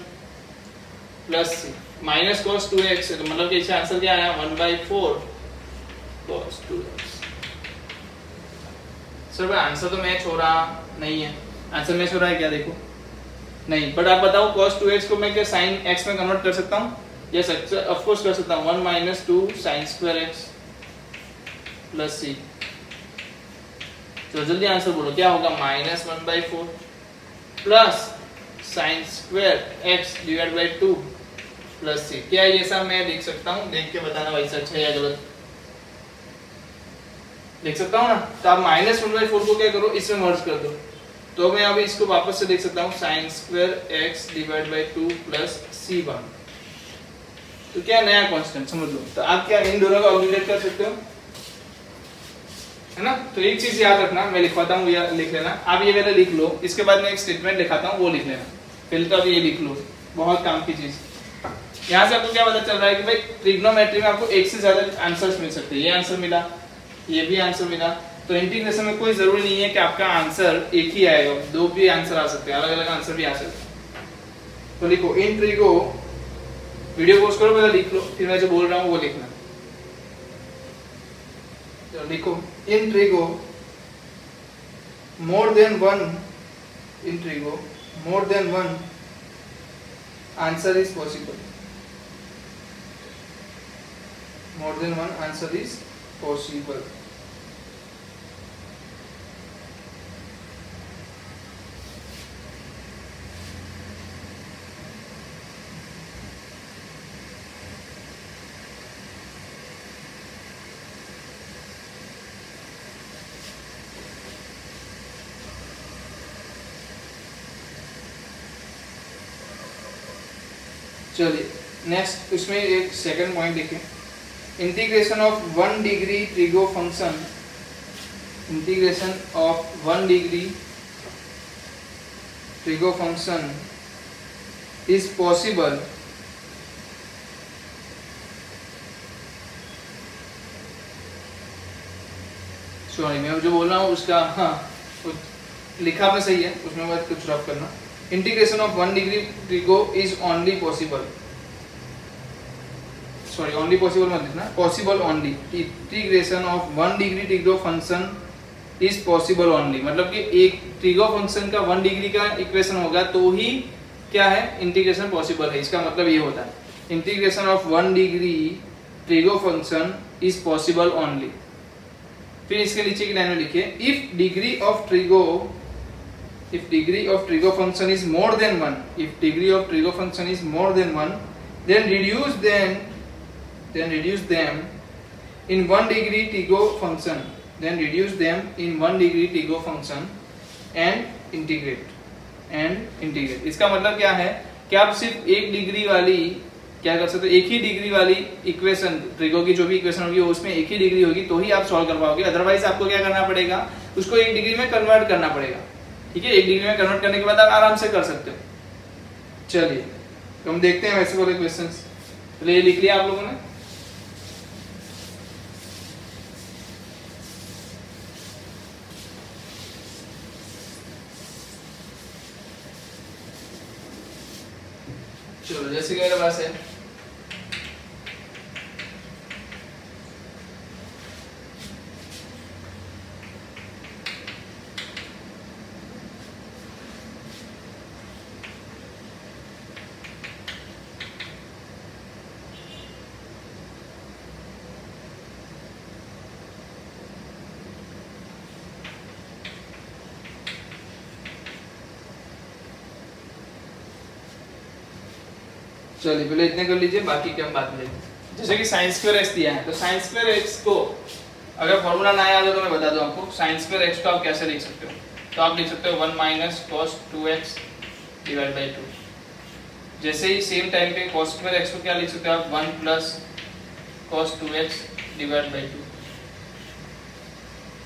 Speaker 1: plus minus cos 2x, तो मतलब कि इसका आंसर क्या आया 1/4 cos 2x। सर भाई आंसर तो मैच हो रहा नहीं है, आंसर मैच हो रहा है क्या, देखो नहीं, बट आप बताओ cos 2x को मैं क्या sin x में कन्वर्ट कर सकता हूँ, यस ऑफ कोर्स कर सकता हूँ, 1 - 2 sin square x plus c। तो जल्दी आंसर बोलो क्या होगा, -1/4 plus sin square x divide by 2 plus c। क्या ये सब मैं देख सकता हूँ, देख के बताना भाई सच है या गलत, देख सकता हूँ ना। तो आप -1/4 को क्या करो, इसमें मर्ज कर दो, तो मैं अभी इसको वापस से देख सकता हूँ sin square x divide by 2 plus c1। तो क्या नया कांस्टेंट समझ लो। तो आप क्या इन दोनों को ऑब्लिविएट कर सकते हो, है ना। तो एक चीज याद रखना, मैं लिखवाता हूँ या लिख लेना, आप ये वाला लिख लो, इसके बाद मैं एक स्टेटमेंट लिखाता हूँ वो लिख लेना, फिर तो आप ये लिख लो, बहुत काम की चीज। यहाँ से आपको क्या पता चल रहा है कि भाई ट्रिग्नोमेट्री में आपको एक से ज्यादा आंसर्स मिल सकते हैं, ये आंसर मिला, ये भी आंसर मिला। तो इंटीग्रेशन में कोई जरूरी नहीं है कि आपका आंसर एक ही आएगा, दो भी आंसर आ सकते हैं, अलग अलग आंसर भी आ सकते हैं। तो लिखो इन ट्रिगो, वीडियो पोस्ट करो पहले लिख लो, फिर मैं जो बोल रहा हूँ वो लिखना। तो लिखो in trigo more than one, in trigo more than one answer is possible, more than one answer is possible। चलिए नेक्स्ट, उसमें एक सेकंड पॉइंट देखें, integration of 1 degree trigo function, integration of 1 degree trigo function is possible sorry मैं जो बोल रहा हूँ उसका हाँ लिखा में सही है, उसमें बात कुछ रफ करना। Integration of 1 degree trigo is only possible, sorry only possible मत लिखना, possible only. Integration of 1 degree trigo function is possible only, मतलब कि एक ट्रिगो फंक्शन का 1 डिग्री का इक्वेशन होगा तो ही क्या है इंटीग्रेशन पॉसिबल है, इसका मतलब ये होता है integration of 1 degree trigo function is possible only. फिर इसके नीचे की लाइन में लिखिए if degree of trigo function is more than 1, if degree of trigo function is more than 1 then reduce them in 1 degree trigo function, then reduce them in 1 degree trigo function and integrate। इसका मतलब क्या है कि आप सिर्फ 1 degree वाली क्या कर सकते हो, एक ही डिग्री वाली इक्वेशन ट्रिगो की जो भी इक्वेशन होगी उसमें एक ही डिग्री होगी तो ही आप सॉल्व कर पाओगे, अदरवाइज आपको क्या करना पड़ेगा, उसको एक डिग्री में कन्वर्ट करना पड़ेगा। ठीक है, एक डिग्री में कन्वर्ट करने के बाद आप आराम से कर सकते हो। चलिए तो हम देखते हैं वैसे वाले क्वेश्चन। तो ये लिख लिया आप लोगों ने। चलो जैसे कि मेरे पास है चलिए पहले इतने कर लीजिए, बाकी के हम बात में लेते हैं। जैसे कि साइन स्क्वायर एक्स दिया है तो साइन स्क्वायर एक्स को अगर फॉर्मूला ना याद हो तो मैं बता दूं आपको, साइन स्क्वायर एक्स को आप कैसे लिख सकते हो, तो आप लिख सकते हो 1 minus cos 2x divide by 2। जैसे ही सेम टाइम पे cos स्क्वायर एक्स को क्या लिख सकते हो आप 1 plus cos 2x divide by 2।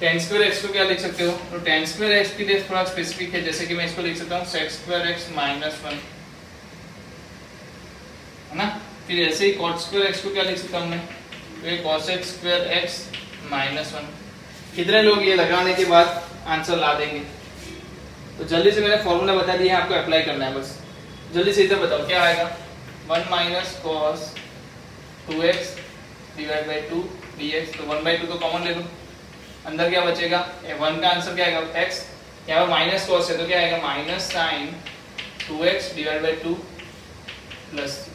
Speaker 1: tan square x को क्या लिख सकते हो, तो tan स्क्वायर एक्स के लिए थोड़ा स्पेसिफिक है, जैसे कि मैं इसको लिख सकता हूँ sec स्क्वायर x माइनस 1, है ना। फिर ऐसे ही cot स्क्वायर x को क्या लिख सकता हूँ मैं, तो ये cos x square x minus 1। कितने लोग ये लगाने के बाद आंसर ला देंगे, तो जल्दी से मैंने फॉर्मूला बता दिया है, आपको अप्लाई करना है बस। जल्दी से इधर बताओ क्या आएगा, 1 minus cos 2x divide by 2 dx, तो 1/2 तो कॉमन ले लो, अंदर क्या बचेगा, 1 का आंसर क्या आएगा x, यहाँ पर माइनस कॉस है तो क्या आएगा minus sine 2x divide by 2 plus.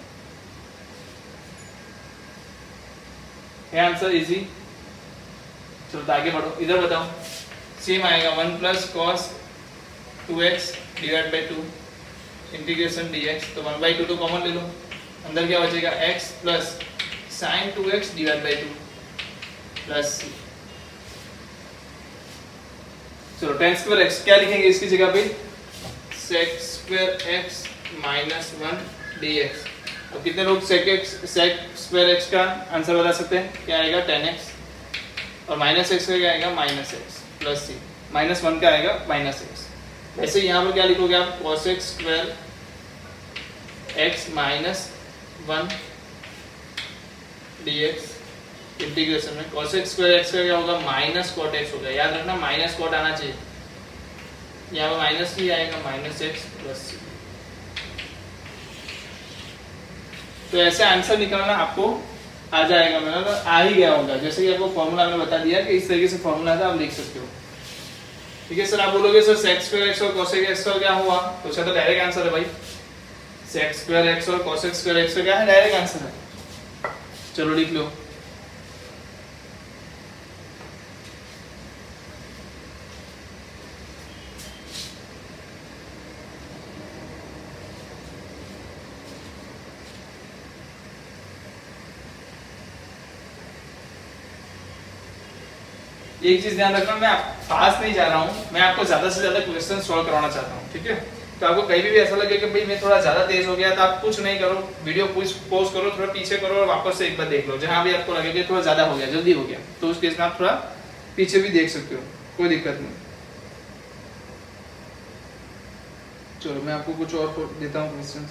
Speaker 1: ये आंसर इजी। चलो आगे बढ़ो, इधर बताओ सेम आएगा 1 plus cos 2x divide by 2 integration dx, तो 1/2 तो कॉमन ले लो, अंदर क्या बचेगा x plus sign 2x divide by 2 plus c। चलो tan स्क्वायर x क्या लिखेंगे इसकी जगह पे, sec square x minus 1 dx। तो कितने लोग sec स्क्वायर x का आंसर बता सकते हैं, क्या आएगा tan x, और माइनस एक्स का क्या आएगा माइनस एक्स प्लस सी, माइनस 1 का आएगा माइनस एक्स। वैसे यहाँ पर क्या लिखोगे आप, cos x square x minus 1 dx integration में cos x स्क्वायर x का क्या होगा माइनस cot x होगा, याद रखना माइनस cot आना चाहिए, यहाँ पर माइनस ही आएगा माइनस एक्स प्लस सी। तो ऐसे आंसर निकालना आपको आ जाएगा, मतलब आ ही गया होगा, जैसे कि आपको फॉर्मूला में बता दिया कि इस तरीके से फॉर्मूला था, आप लिख सकते हो। ठीक है सर, आप बोलोगे सर sec स्क्वायर x और cos x का क्या हुआ, तो उसका तो डायरेक्ट आंसर है भाई, sec स्क्वायर x और cos स्क्वायर x का क्या है, डायरेक्ट आंसर है। चलो लिख लो। एक चीज ध्यान रखना, मैं फास्ट नहीं जा रहा हूँ, मैं आपको ज्यादा से ज्यादा क्वेश्चन सॉल्व करवाना चाहता हूँ। ठीक है, तो आपको कहीं भी ऐसा लगे कि भाई मैं थोड़ा ज्यादा तेज हो गया, तो आप कुछ नहीं करो, वीडियो पॉज करो, थोड़ा पीछे करो और वापस से एक बार देख लो, जहां भी आपको लगे कि थोड़ा ज्यादा हो गया, जल्दी हो गया, तो उस केस में आप थोड़ा पीछे भी देख सकते हो, कोई दिक्कत नहीं। चलो मैं आपको कुछ और देता हूँ क्वेश्चन।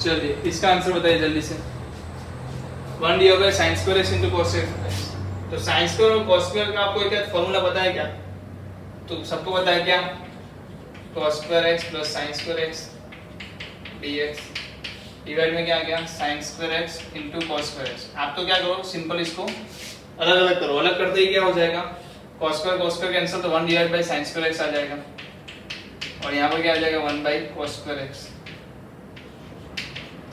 Speaker 1: चलिए इसका आंसर बताइए जल्दी से। 1 दिया हुआ है sin square x into cos x। तो sin स्क्वायर और cos स्क्वायर का आपको क्या फॉर्मूला पता है क्या? तो सबको पता है क्या? cos square x plus sin square x dx divide में क्या आ गया sin square x into cos square x। आप तो क्या करो सिंपल इसको अलग अलग करो, अलग करते ही क्या हो जाएगा cos स्क्वायर कैंसिल तो 1 divide by sin square x आ जाएगा और यहाँ पर क्या आ जाएगा 1 बाय cos स्क्वायर x।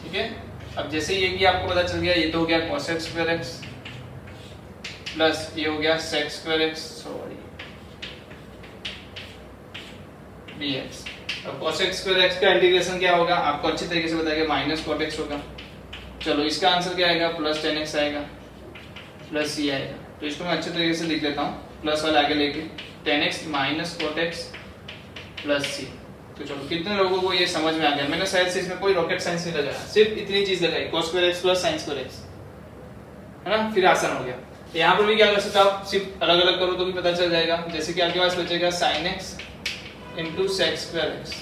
Speaker 1: ठीक है, अब जैसे ये कि आपको पता चल गया ये तो हो गया cos x square x plus ये हो गया sec square x sorry dx। अब cos x स्क्वायर x का इंटीग्रेशन क्या होगा आपको अच्छी तरीके से बताया माइनस cot x होगा। चलो इसका आंसर क्या आएगा प्लस 10x आएगा प्लस c आएगा। तो इसको मैं अच्छे तरीके से लिख लेता हूँ प्लस वाला आगे लेके 10x minus cot x plus c। तो चलो कितने लोगों को ये समझ में आ गया? मैंने शायद से इसमें कोई रॉकेट साइंस नहीं लगाया, सिर्फ इतनी चीज लगाई cos square x plus sin square x, है ना, फिर आसान हो गया। यहाँ पर भी क्या कर सकते हो आप, सिर्फ अलग अलग करो तो भी पता चल जाएगा। जैसे कि आपके पास बचेगा sin x into sec square x।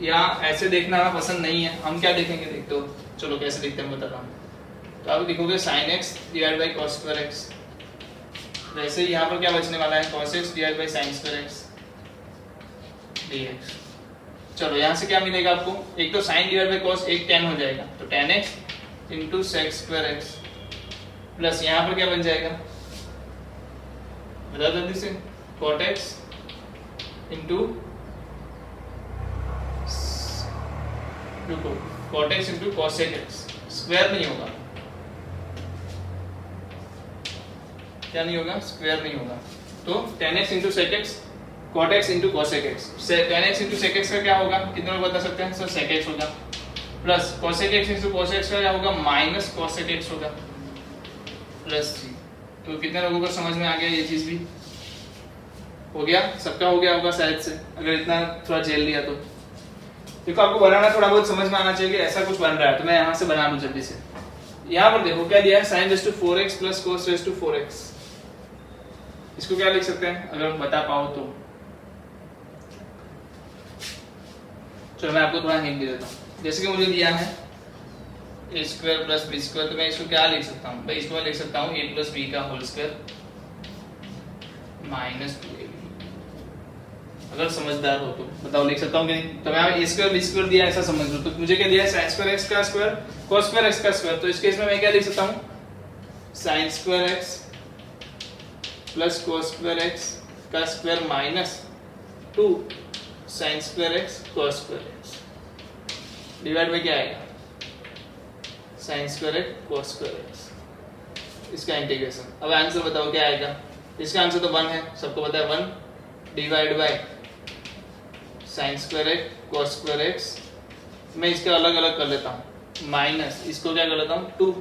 Speaker 1: या ऐसे देखना हमें पसंद नहीं है, हम क्या देखेंगे देखते हो, चलो कैसे देखते हैं बताता हूँ। तो आप लिखोगे sin x divide by cos square x। वैसे यहाँ पर क्या बचने वाला है cos x divide by sin square x dx। चलो यहाँ से क्या मिलेगा आपको, एक तो sin डिवाइड बाई cos एक tan हो जाएगा तो tan x into sec square x plus यहाँ पर क्या बन जाएगा बता जल्दी से cot x into cot x into cosec x। Square नहीं होगा, क्या नहीं होगा, स्क्वायर नहीं होगा। तो tan x into sec x cot x into cosec x। tan x into sec x का क्या होगा कितने लोग बता सकते हैं सर? sec x होगा plus cosec x into cosec x का क्या होगा माइनस cosec x होगा प्लस c। तो कितने लोगों को समझ में आ गया? ये चीज भी हो गया, सबका हो गया होगा शायद से, अगर इतना थोड़ा झेल लिया तो। देखो आपको बनाना थोड़ा बहुत समझ में आना चाहिए कि ऐसा कुछ बन रहा है, तो मैं यहाँ से बना लूँ जल्दी से। यहाँ पर देखो क्या दिया है sin raised to 4x plus cos raised to 4x। इसको क्या लिख सकते हैं अगर बता पाओ तो? चलो मैं आपको थोड़ा हिंट दे देता हूँ। जैसे कि मुझे दिया है a square plus b square, तो मैं इसको क्या लिख सकता हूँ भाई? इसको मैं लिख सकता हूँ a प्लस बी का होल स्क्वायर माइनस 2ab। अगर समझदार हो तो बताओ लिख सकता हूँ कि नहीं? तो मैं a स्क्वायर बी स्क्वायर दिया ऐसा समझ लो, तो मुझे क्या दिया है sin स्क्वायर x का स्क्वायर cos स्क्वायर x का स्क्वायर। तो इस केस में मैं क्या लिख सकता हूँ sin square x plus cos square x का square minus 2 sin square x cos square x divide में क्या आएगा sin square x cos square x। इसका इंटीग्रेशन, अब आंसर बताओ क्या आएगा? इसका आंसर तो 1 है, सबको पता है 1 divide by sin square x cos square x। मैं इसके अलग अलग कर लेता हूँ माइनस इसको क्या कर लेता हूँ 2,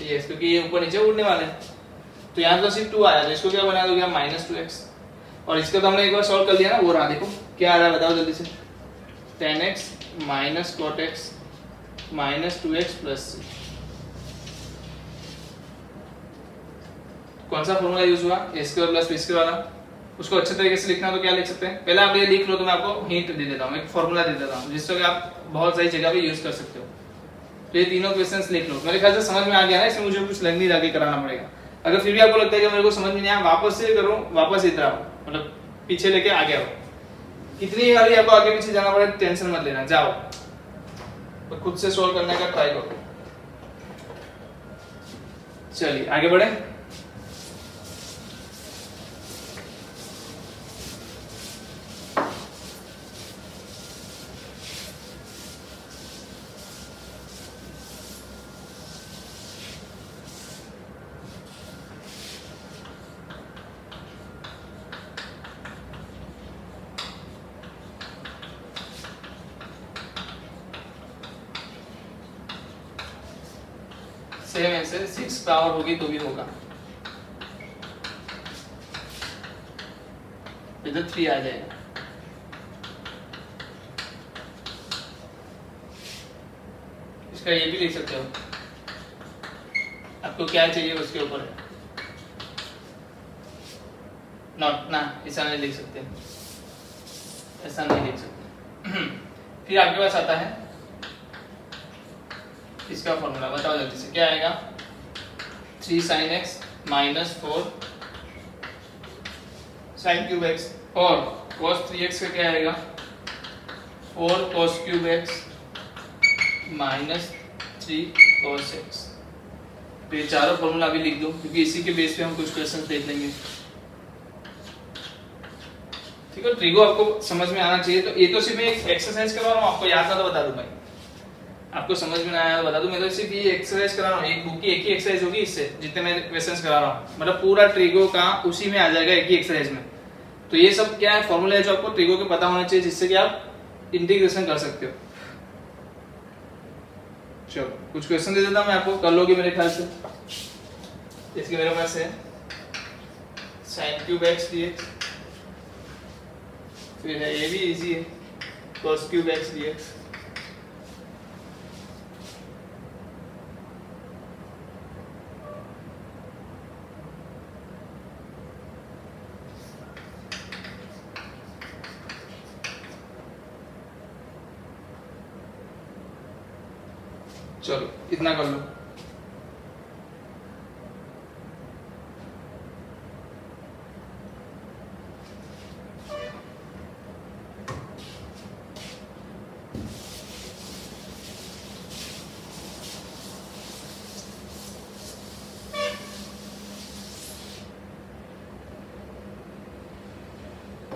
Speaker 1: यस, क्योंकि ये ऊपर नीचे उड़ने वाले हैं। तो यहाँ तो सिर्फ 2 आया, तो इसको क्या बना दोगे माइनस 2x। और इसका तो हमने एक बार सॉल्व कर लिया ना, वो रहा देखो क्या आ रहा है बताओ जल्दी से, tan x minus cot x minus 2x plus c। कौन सा फॉर्मूला यूज हुआ? a square plus b square वाला। उसको अच्छे तरीके से लिखना तो क्या लिख सकते हैं, पहले आप ये लिख लो तो मैं आपको हिंट दे देता हूँ, एक फॉर्मूला दे देता हूँ जिससे आप बहुत सारी जगह पे यूज कर सकते हो। तो ये तीनों क्वेश्चंस लिख लो, मेरे ख्याल से समझ में आ गया ना, इसमें मुझे कुछ लर्निंग आगे कराना पड़ेगा। अगर फिर भी आपको लगता है कि मेरे को समझ में नहीं आया, वापस से करो, वापस इधर आओ, मतलब पीछे लेके आगे आओ। कितनी बार आपको आगे पीछे जाना पड़े टेंशन मत लेना, जाओ तो खुद से सोल्व करने का ट्राई करो। चलिए आगे बढ़े। सेम ऐसे 6 पावर होगी तो भी होगा, इधर 3 आ जाएगा। इसका ये भी लिख सकते हो, आपको क्या चाहिए उसके ऊपर है। नॉट ना, ऐसा नहीं लिख सकते, ऐसा नहीं लिख सकते। फिर आपके पास आता है इसका फॉर्मूला, बताओ जल्दी से क्या आएगा, 3 sin x minus 4 sin cube x और cos 3x का क्या आएगा, 4 cos cube x minus 3 cos x। तो ये चारों फॉर्मूला अभी लिख दो क्योंकि इसी के बेस पे हम कुछ क्वेश्चन देख लेंगे। ठीक है, ट्रिगो आपको समझ में आना चाहिए। तो ये तो सिर्फ एक एक्सरसाइज करवा रहा हूँ, आपको याद ना तो बता दूं भाई, आपको समझ में ना आया तो बता दूं, मैं तो सिर्फ ये एक्सरसाइज करा रहा हूँ, एक बुक की एक ही एक्सरसाइज होगी इससे, जितने मैं क्वेश्चंस करा रहा हूँ, मतलब पूरा ट्रिगो का उसी में आ जाएगा एक ही एक्सरसाइज में। तो ये सब क्या है, फॉर्मूला है जो आपको ट्रिगो के पता होना चाहिए, जिससे कि आप इंटीग्रेशन कर सकते हो। चलो कुछ क्वेश्चन दे देता हूं मैं आपको, कर लोगे मेरे ख्याल से। इसके मेरे पास है sin क्यूब x dx, फिर है ये भी इजी है cos क्यूब x dx, चलो इतना कर लो।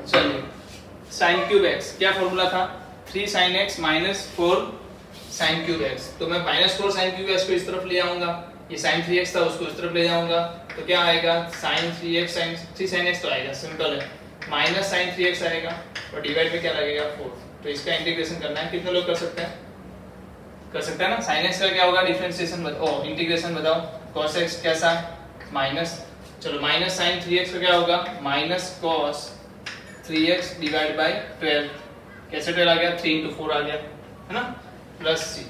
Speaker 1: चलिए sin क्यूब x क्या फॉर्मूला था, 3 sin x minus 4 sin cube x। तो मैं माइनस 4 sin क्यूब x को इस तरफ ले आऊंगा, ये sin 3x था उसको इस तरफ ले जाऊंगा, तो क्या आएगा sin 3x sin 3 sin x तो आएगा, सिंपल है, माइनस sin 3x आएगा और डिवाइड में क्या लगेगा 4। तो इसका इंटीग्रेशन करना है, कितने लोग कर सकते हैं, कर सकते हैं ना। sin x का क्या होगा, डिफरेंशिएशन बताओ, इंटीग्रेशन बताओ, cos x कैसा माइनस, चलो माइनस sin 3x का क्या होगा, minus cos 3x divide by 12, कैसे 12 आ गया, 3 into 4 आ गया है ना, प्लस c।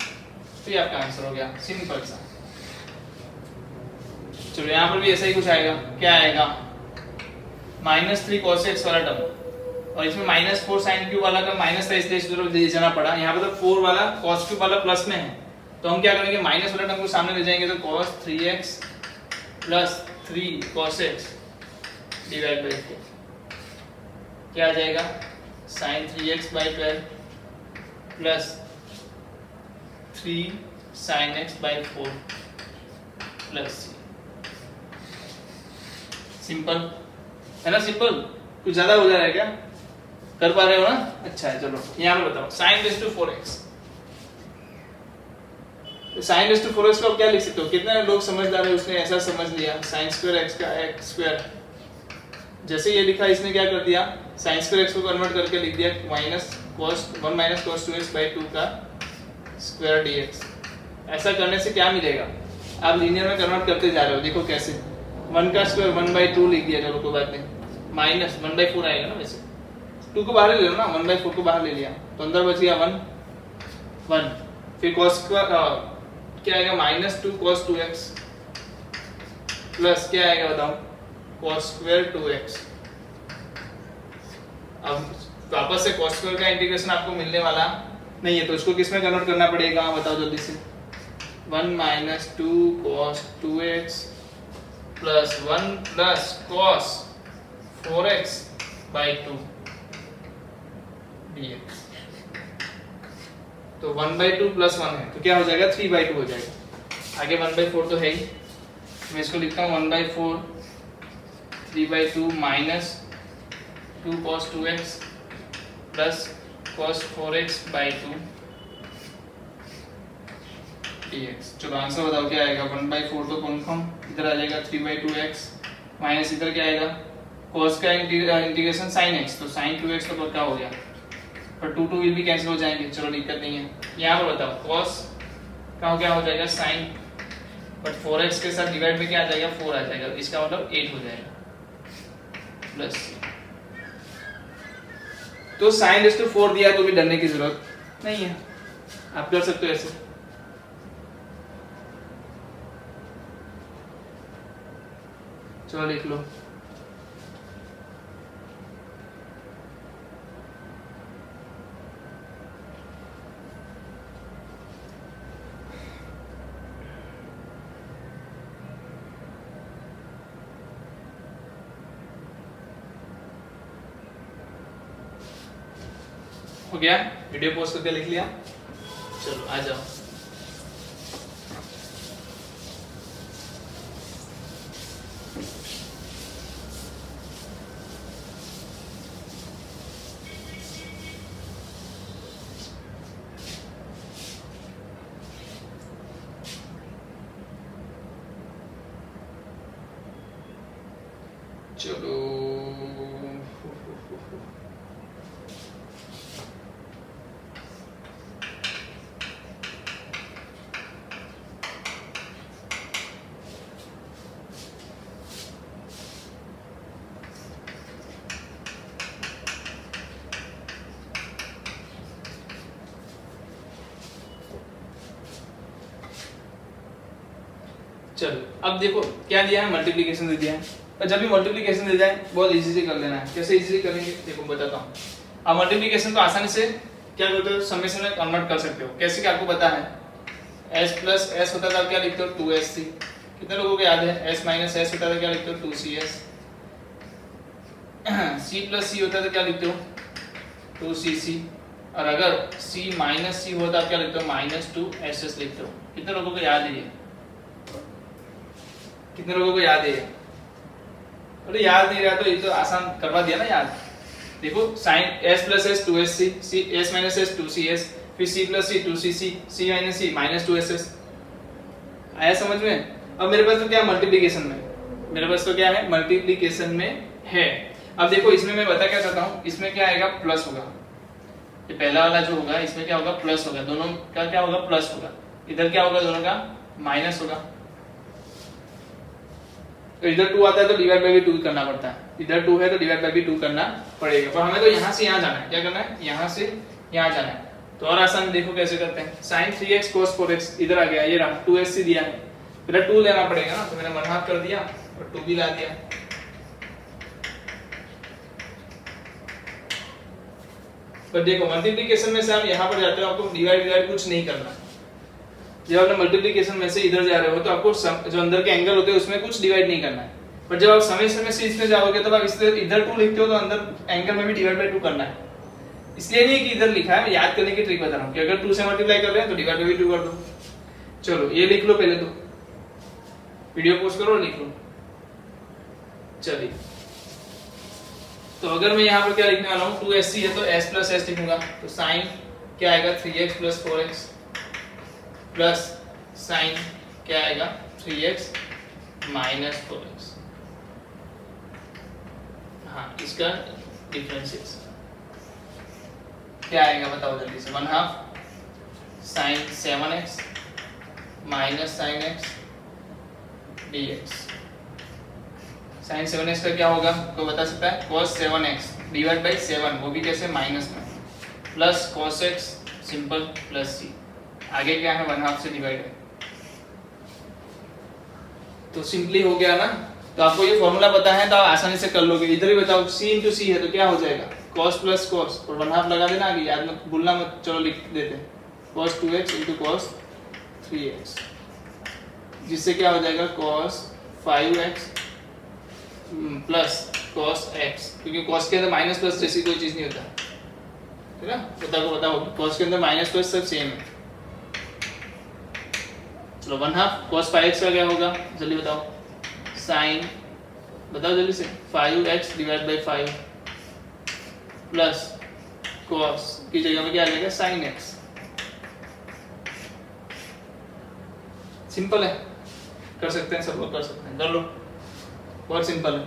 Speaker 1: तो ये आपका आंसर हो गया, सिंपल सा। चलो यहाँ पर भी ऐसा ही कुछ आएगा, क्या आएगा, माइनस 3 cos x वाला टर्म, और इसमें माइनस 4 sin क्यूब वाला का माइनस था इसलिए इस तरफ ले जाना पड़ा, यहाँ पर तो 4 वाला cos क्यूब वाला प्लस में है, तो हम क्या करेंगे, माइनस वाला टर्म को सामने ले जाएंगे, तो cos 3x plus 3 cos x divide by 4 क्या आ जाएगा, sin 3x by 12 plus 3 sin x by 4 plus c। Simple है ना, सिंपल, कुछ ज्यादा हो जा रहा है क्या, कर पा रहे हो ना, अच्छा है। चलो यहाँ पर बताओ sin raised to 4x, sin raised to 4x को आप क्या लिख सकते हो, कितने लोग समझदार है उसने ऐसा समझ लिया, sin स्क्वायर x का x स्क्वायर, जैसे ये लिखा इसने क्या कर दिया, sin स्क्वायर x को कन्वर्ट करके लिख दिया minus cos 1 minus cos 2x by 2 का स्क्वायर dx। ऐसा करने से क्या मिलेगा, आप लीनियर में कन्वर्ट करते जा रहे हो, देखो कैसे, 1 का स्क्वायर 1 by 2 लिख दिया, चलो कोई बात नहीं, माइनस 1 by 4 आएगा ना, वैसे 2 को बाहर ले लो ना, 1 by 4 को बाहर ले लिया तो अंदर बच गया 1, फिर cos क्या आएगा, माइनस 2 cos 2x प्लस क्या आएगा बताओ, cos स्क्वायर 2x। अब वापस से cos स्क्वायर का इंटीग्रेशन आपको मिलने वाला नहीं है, तो इसको किस में कन्वर्ट करना पड़ेगा, बताओ जल्दी से, 1 minus 2 cos 2x plus 1 plus cos 4x by 2 dx। तो 1 by 2 प्लस 1 है तो क्या हो जाएगा, 3 by 2 हो जाएगा, आगे 1 by 4 तो है ही, मैं इसको लिखता हूँ 1 by 4 3 by 2 minus 2 cos 2x plus cos 4x by 2 dx। चलो आंसर बताओ क्या आएगा, 1 by 4 तो कन्फर्म, इधर आ जाएगा 3 by 2x माइनस इधर क्या आएगा, cos का इंटीग्रेशन sin x, तो sin 2x तो पक्का हो गया, पर 2 2 भी कैंसिल हो जाएंगे, चलो दिक्कत नहीं है। यहाँ पर बताओ cos का क्या हो जाएगा sin, बट 4x के साथ डिवाइड में क्या आ जाएगा, 4 आ जाएगा, इसका मतलब 8 हो जाएगा प्लस। तो sin रेज़ टू 4 दिया तो भी डरने की जरूरत नहीं है, आप कर सकते हो ऐसे। चलो लिख लो, हो गया, वीडियो पॉज करके लिख लिया। चलो आ जाओ। चलो चलो अब देखो क्या दिया है, मल्टीप्लिकेशन दे दिया है। और जब भी मल्टीप्लिकेशन दे जाए बहुत इजी से कर लेना है। कैसे इजी से करेंगे देखो बताता हूँ। अब मल्टीप्लिकेशन को आसानी से क्या करते हो, समेशन में कन्वर्ट कर सकते हो। कैसे क्या आपको पता है, s प्लस एस होता था क्या लिखते हो 2sc। कितने लोगों को याद है s माइनस एस होता था क्या लिखते हो 2cs। c प्लस c होता था क्या लिखते हो 2cc। और अगर c माइनस c होता क्या लिखते हो माइनस 2ss लिखते हो। कितने लोगों को याद है ये, कितने लोगों को याद है ये? अरे याद नहीं रहा तो ये तो आसान करवा दिया ना याद। देखो sine s plus s 2sc, c s minus s 2cs, फिर c plus c 2cc, c minus c minus 2ss। आया समझ में? अब मेरे पास तो क्या मल्टीप्लिकेशन में, मेरे पास तो क्या है मल्टीप्लिकेशन में है। अब देखो इसमें मैं बता क्या चाहता हूँ, इसमें क्या आएगा प्लस होगा। ये पहला वाला जो होगा इसमें क्या होगा प्लस होगा, दोनों का क्या होगा प्लस होगा। इधर क्या होगा दोनों का माइनस होगा। तो इधर 2 आता है तो डिवाइड बाय 2 करना पड़ता है, इधर 2 है तो डिवाइड बाय 2 करना पड़ेगा। पर हमें तो यहाँ से यहाँ जाना है। क्या करना है, यहाँ से यहाँ जाना है। तो और आसान देखो कैसे करते हैं। sin 3x cos 4x इधर आ गया, ये रहा 2sc दिया है, फिर 2 लेना पड़ेगा ना। तो मैंने मन हाथ कर दिया और 2 भी ला दिया। पर देखो मल्टीप्लिकेशन में से आप यहाँ पर जाते हो, आपको डिवाइड कुछ नहीं करना। जब आपने मल्टीप्लिकेशन में से इधर जा रहे हो तो आपको जो अंदर के एंगल होते हैं उसमें कुछ डिवाइड नहीं करना है। पर जब आप समेशन में से इसमें जाओगे तो आप इधर 2 लिखते हो तो अंदर एंगल में भी डिवाइड बाय 2 करना है। इसलिए नहीं कि इधर लिखा है, मैं याद करने की ट्रिक बता रहा हूँ कि अगर 2 से मल्टीप्लाई कर रहे हैं तो डिवाइड बाय 2 कर दो। चलो ये लिख लो पहले, तो वीडियो पॉज करो और लिख लो। चलिए तो अगर मैं यहाँ पर क्या लिखने वाला हूँ 2sc है तो s प्लस एस लिखूंगा। तो साइन क्या आएगा 3x plus 4x plus sign क्या आएगा 3x माइनस 4x। हाँ इसका डिफरेंशिएशन क्या आएगा बताओ जल्दी से। 1/2 sine 7x minus sine x dx। Sine 7x का क्या होगा कोई बता सकता है, cos 7x डिवाइड बाई 7, वो भी कैसे माइनस में, plus cos x simple plus c। आगे क्या है 1/2 से डिवाइड है। तो सिंपली हो गया ना। तो आपको ये फॉर्मूला पता है तो आप आसानी से कर लोगे। इधर भी बताओ c इंटू c है तो क्या हो जाएगा cos प्लस cos और 1/2 लगा देना आगे, याद मत भूलना मत। चलो लिख देते हैं cos 2x into cos 3x, जिससे क्या हो जाएगा cos 5x plus cos x, क्योंकि cos के अंदर माइनस प्लस जैसी कोई चीज नहीं होता है ना। बताओ cos के अंदर माइनस प्लस सब सेम है। चलो 1/2 cos 5x का क्या होगा जल्दी बताओ, साइन बताओ जल्दी से 5x divide by 5 plus cos की जगह में क्या आ जाएगा sin x। सिंपल है, कर सकते हैं, सब लोग कर सकते हैं, कर लो, बहुत सिंपल है।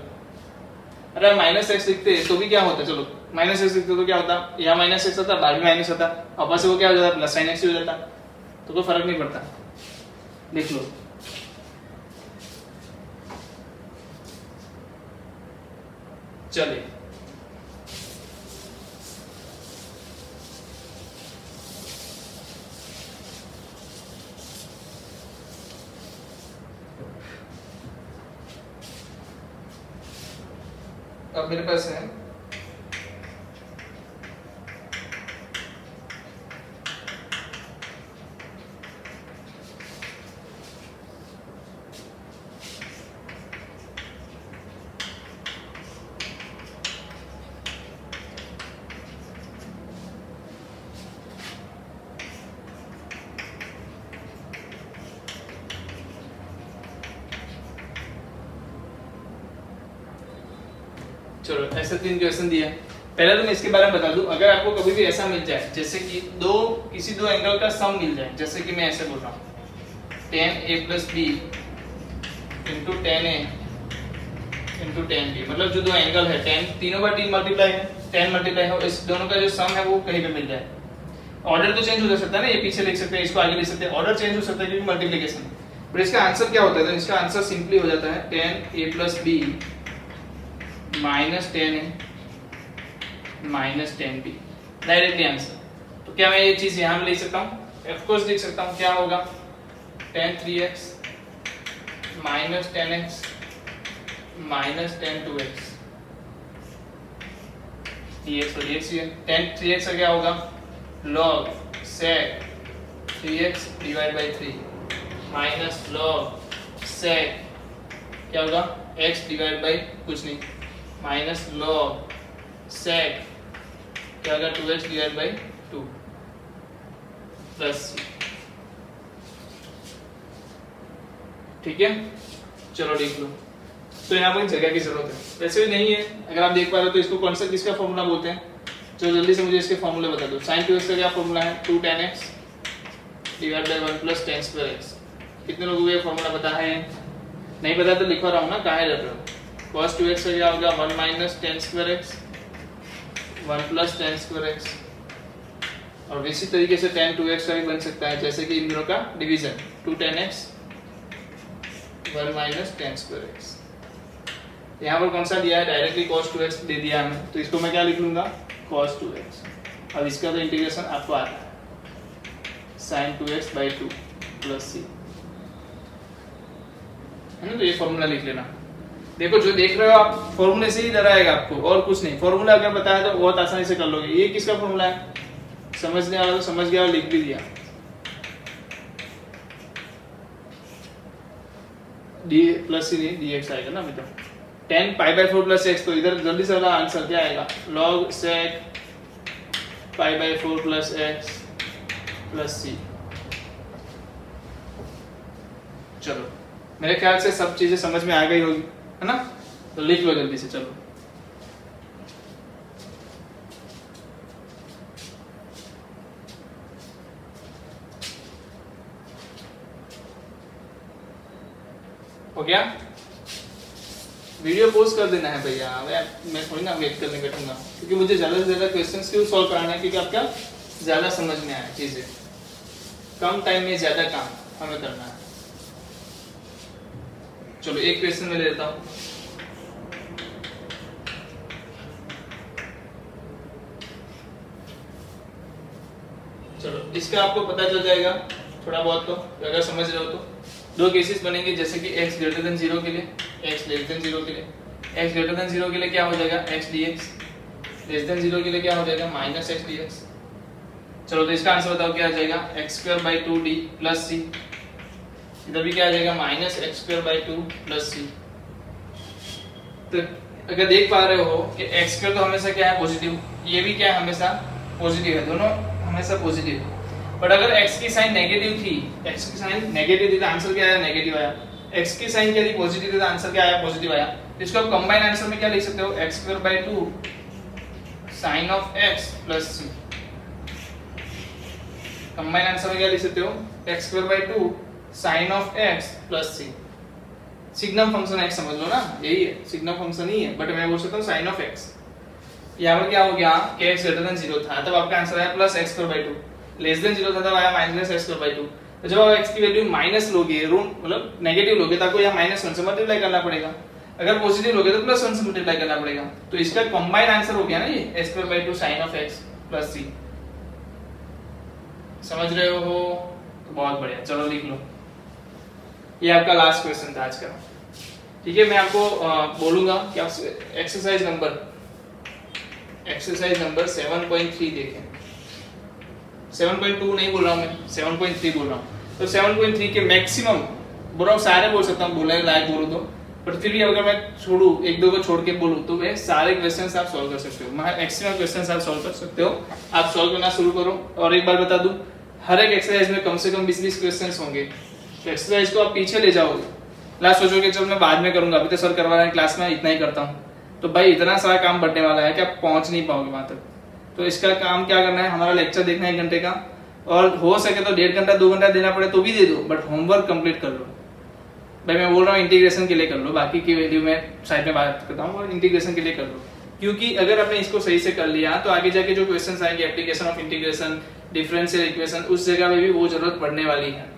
Speaker 1: अरे माइनस एक्स लिखते तो भी क्या होता, चलो माइनस एक्स लिखते तो क्या होता, यहाँ माइनस एक्स होता बाहर भी माइनस होता, वापस से वो क्या हो जाता प्लस साइन एक्स हो जाता, तो कोई फर्क नहीं पड़ता। लिख लो चलिए अब मेरे पास है चलो ऐसे 3 क्वेश्चन दिए हैं। पहले तो मैं इसके बारे में बता दूं, अगर आपको कभी भी ऐसा मिल जाए जैसे कि किसी दो एंगल का सम मिल जाए, जैसे कि मैं ऐसे बोल रहा हूँ tan A plus B into tan A into tan B, मतलब जो दो एंगल है tan तीनों बार 3 मल्टीप्लाई है, tan मल्टीप्लाई है, इस दोनों का जो सम है वो कहीं पे मिल जाए। ऑर्डर तो चेंज हो सकता है ना, ये पीछे लिख सकते हैं, इसको आगे लिख सकते हैं, ऑर्डर चेंज हो सकता है क्योंकि मल्टीप्लिकेशन है। पर इसका आंसर क्या होता है? तो इसका आंसर सिंपली हो जाता है tan A plus B minus tan A minus tan B, directly answer. तो क्या मैं ये चीज यहाँ में लिख सकता हूँ? ऑफ कोर्स लिख सकता हूँ। क्या होगा? tan 3x minus tan x minus tan 2x, dx और dx है। tan 3x का क्या होगा? log sec 3x divide by 3 minus log sec क्या होगा? x डिवाइड बाई कुछ नहीं माइनस log sec क्या होगा? 2x divide by 2 plus c। ठीक है, चलो लिख लो। तो यहाँ पर जगह की जरूरत है, वैसे भी नहीं है। अगर आप देख पा रहे हो तो इसको कौन सा किसका फॉर्मूला बोलते हैं? चलो जल्दी से मुझे इसके फॉर्मूले बता दो। sin 2x का क्या फॉर्मूला है? 2 tan x divide by 1 plus tan square x। कितने लोगों को ये फॉर्मूला पता है? नहीं पता तो लिखवा रहा हूँ ना, काहे रट रहे हो? cos 2x का क्या होगा? 1 minus tan square x 1 plus tan square x, और इसी तरीके से tan 2x का भी बन सकता है, जैसे कि इन दोनों का division 2 tan x 1 minus tan square x। यहाँ पर कौन सा दिया है? डायरेक्टली cos 2x दे दिया हमें, तो इसको मैं क्या लिख लूंगा? cos 2x। अब इसका तो इंटीग्रेशन आपको आता है, sin 2x by 2 plus c है ना। तो ये फॉर्मूला लिख लेना। देखो जो देख रहे हो आप, फॉर्मूले से ही डर आएगा आपको, और कुछ नहीं। फॉर्मूला अगर बताया तो बहुत आसानी से कर लोगे। ये किसका फॉर्मूला है? समझने वाला तो समझ गया और लिख भी दिया। डी प्लस सी नहीं, डी एक्स आएगा ना अभी तो। 10 पाई बाई 4 प्लस एक्स, तो इधर जल्दी से वाला आंसर क्या आएगा? log sec pi by 4 plus x plus c. चलो मेरे ख्याल से सब चीजें समझ में आ गई होगी, है ना? तो लिख लो जल्दी से। चलो हो गया? वीडियो पोस्ट कर देना है भैया, मैं थोड़ी ना वेट करने बैठूंगा, क्योंकि मुझे ज्यादा से ज्यादा क्वेश्चंस क्यों सॉल्व कराना है, क्योंकि आपका ज्यादा समझ में आए चीजें। कम टाइम में ज्यादा काम हमें करना है। चलो एक क्वेश्चन में ले लेता हूं। चलो इसका आपको पता चल जाएगा थोड़ा बहुत, तो अगर समझ रहे हो तो। दो केसेस बनेंगे, जैसे कि x ग्रेटर देन 0 के लिए, x लेस देन 0 के लिए। x ग्रेटर देन 0 के लिए क्या हो जाएगा? x dx, लेस देन 0 के लिए क्या हो जाएगा? Minus x dx। चलो तो इसका आंसर बताओ क्या आ जाएगा? x square by 2d plus c। इधर भी क्या आ जाएगा? Minus x square by 2 plus c। तो अगर देख पा रहे हो कि x स्क्वायर तो हमेशा क्या है? पॉजिटिव, ये भी क्या है? हमेशा पॉजिटिव है, दोनों हमेशा पॉजिटिव। बट अगर x की साइन नेगेटिव थी, x की साइन नेगेटिव थी तो आंसर क्या आया? नेगेटिव आया। x की साइन क्या थी? पॉजिटिव थी तो आंसर क्या आया? पॉजिटिव आया। तो इसको आप कंबाइन आंसर में क्या लिख सकते हो? x square by 2 sign of x plus c। Combine answer में क्या लिख सकते हो? x square by 2 sign of x plus c। Signum function x समझ लो ना, यही है, सिग्नम फंक्शन ही है, बट मैं बोल सकता हूँ साइन ऑफ x। यहाँ पर क्या हो गया कि x ग्रेटर देन 0 था, तब आपका आंसर आया plus x square by 2। Less than 0 था तब आया माइनस x स्क्वायर बाई 2। तो जब आप x की वैल्यू माइनस लोगे, मतलब नेगेटिव लोगे, तो आपको यहाँ माइनस 1 से मल्टीप्लाई करना पड़ेगा। अगर पॉजिटिव लोगे तो प्लस 1 से मल्टीप्लाई करना पड़ेगा। तो इसका कंबाइंड आंसर हो गया ना ये, x square by 2 sign of x plus c। समझ रहे हो? तो बहुत बढ़िया। चलो लिख लो, ये आपका लास्ट क्वेश्चन था आज का। ठीक है, मैं आपको बोलूंगा कि आप एक्सरसाइज नंबर 7.3 देखें। 7.2 नहीं बोल रहा हूँ मैं, 7.3 बोल रहा हूँ। तो 7.3 के मैक्सिमम बोल रहा हूँ, सारे बोल सकता हूँ, बोलने लायक बोलूँ तो, पर फिर भी अगर मैं छोड़ू, एक दो को छोड़ के बोलूँ, तो मैं सारे क्वेश्चंस आप सॉल्व कर सकते हो। मैक्सिमम क्वेश्चंस आप सॉल्व कर सकते हो। आप सॉल्व करना शुरू करो। और एक बार बता दूं, हर एक एक्सरसाइज में कम से कम 20-20 क्वेश्चंस होंगे। तो एक्सरसाइज को आप पीछे ले जाओगे, लास्ट सोचोगे चल मैं बाद में करूंगा, अभी तो सर करवा रहे हैं क्लास में, इतना ही करता हूँ। तो भाई इतना सारा काम बढ़ने वाला है कि आप पहुंच नहीं पाओगे वहां तक। तो इसका काम क्या करना है, हमारा लेक्चर देखना है 1 घंटे का, और हो सके तो 1.5 घंटा 2 घंटा देना पड़े तो भी दे दो, बट होमवर्क कंप्लीट कर लो। भाई मैं बोल रहा हूँ इंटीग्रेशन के लिए कर लो, बाकी की वैल्यू में साइड में बात करता हूँ, और इंटीग्रेशन के लिए कर लो, क्योंकि अगर आपने इसको सही से कर लिया तो आगे जाके जो क्वेश्चंस आएंगे application of integration, differential equation, उस जगह में भी वो जरूरत पड़ने वाली है।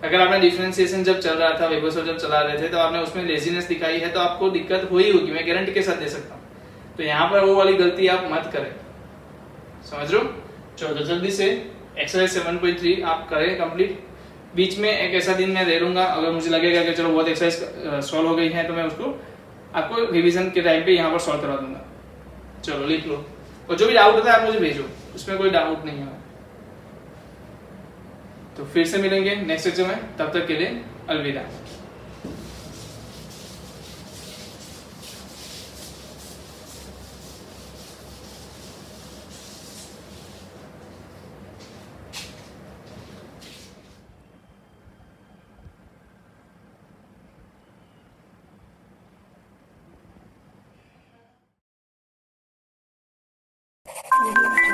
Speaker 1: अगर आपने डिफरेंशिएशन जब चल रहा था, वेबसो जब चला रहे थे, तो आपने उसमें लेजीनेस दिखाई है तो आपको दिक्कत हुई होगी, मैं गारंटी के साथ दे सकता हूँ। तो यहाँ पर वो वाली गलती आप मत करें, समझ रहे हो। चलो जल्दी से एक्सरसाइज 7.3 आप करें कंप्लीट। बीच में एक ऐसा दिन मैं दे दूंगा, अगर मुझे लगेगा कि चलो बहुत एक्सरसाइज सॉल्व हो गई है तो मैं उसको आपको रिवीजन के टाइम पे यहाँ पर सॉल्व करवा दूंगा। चलो लिख लो, और जो भी डाउट होता है आप मुझे भेजो, उसमें कोई डाउट नहीं है। तो फिर से मिलेंगे नेक्स्ट लेक्चर में, तब तक के लिए अलविदा।
Speaker 2: Audio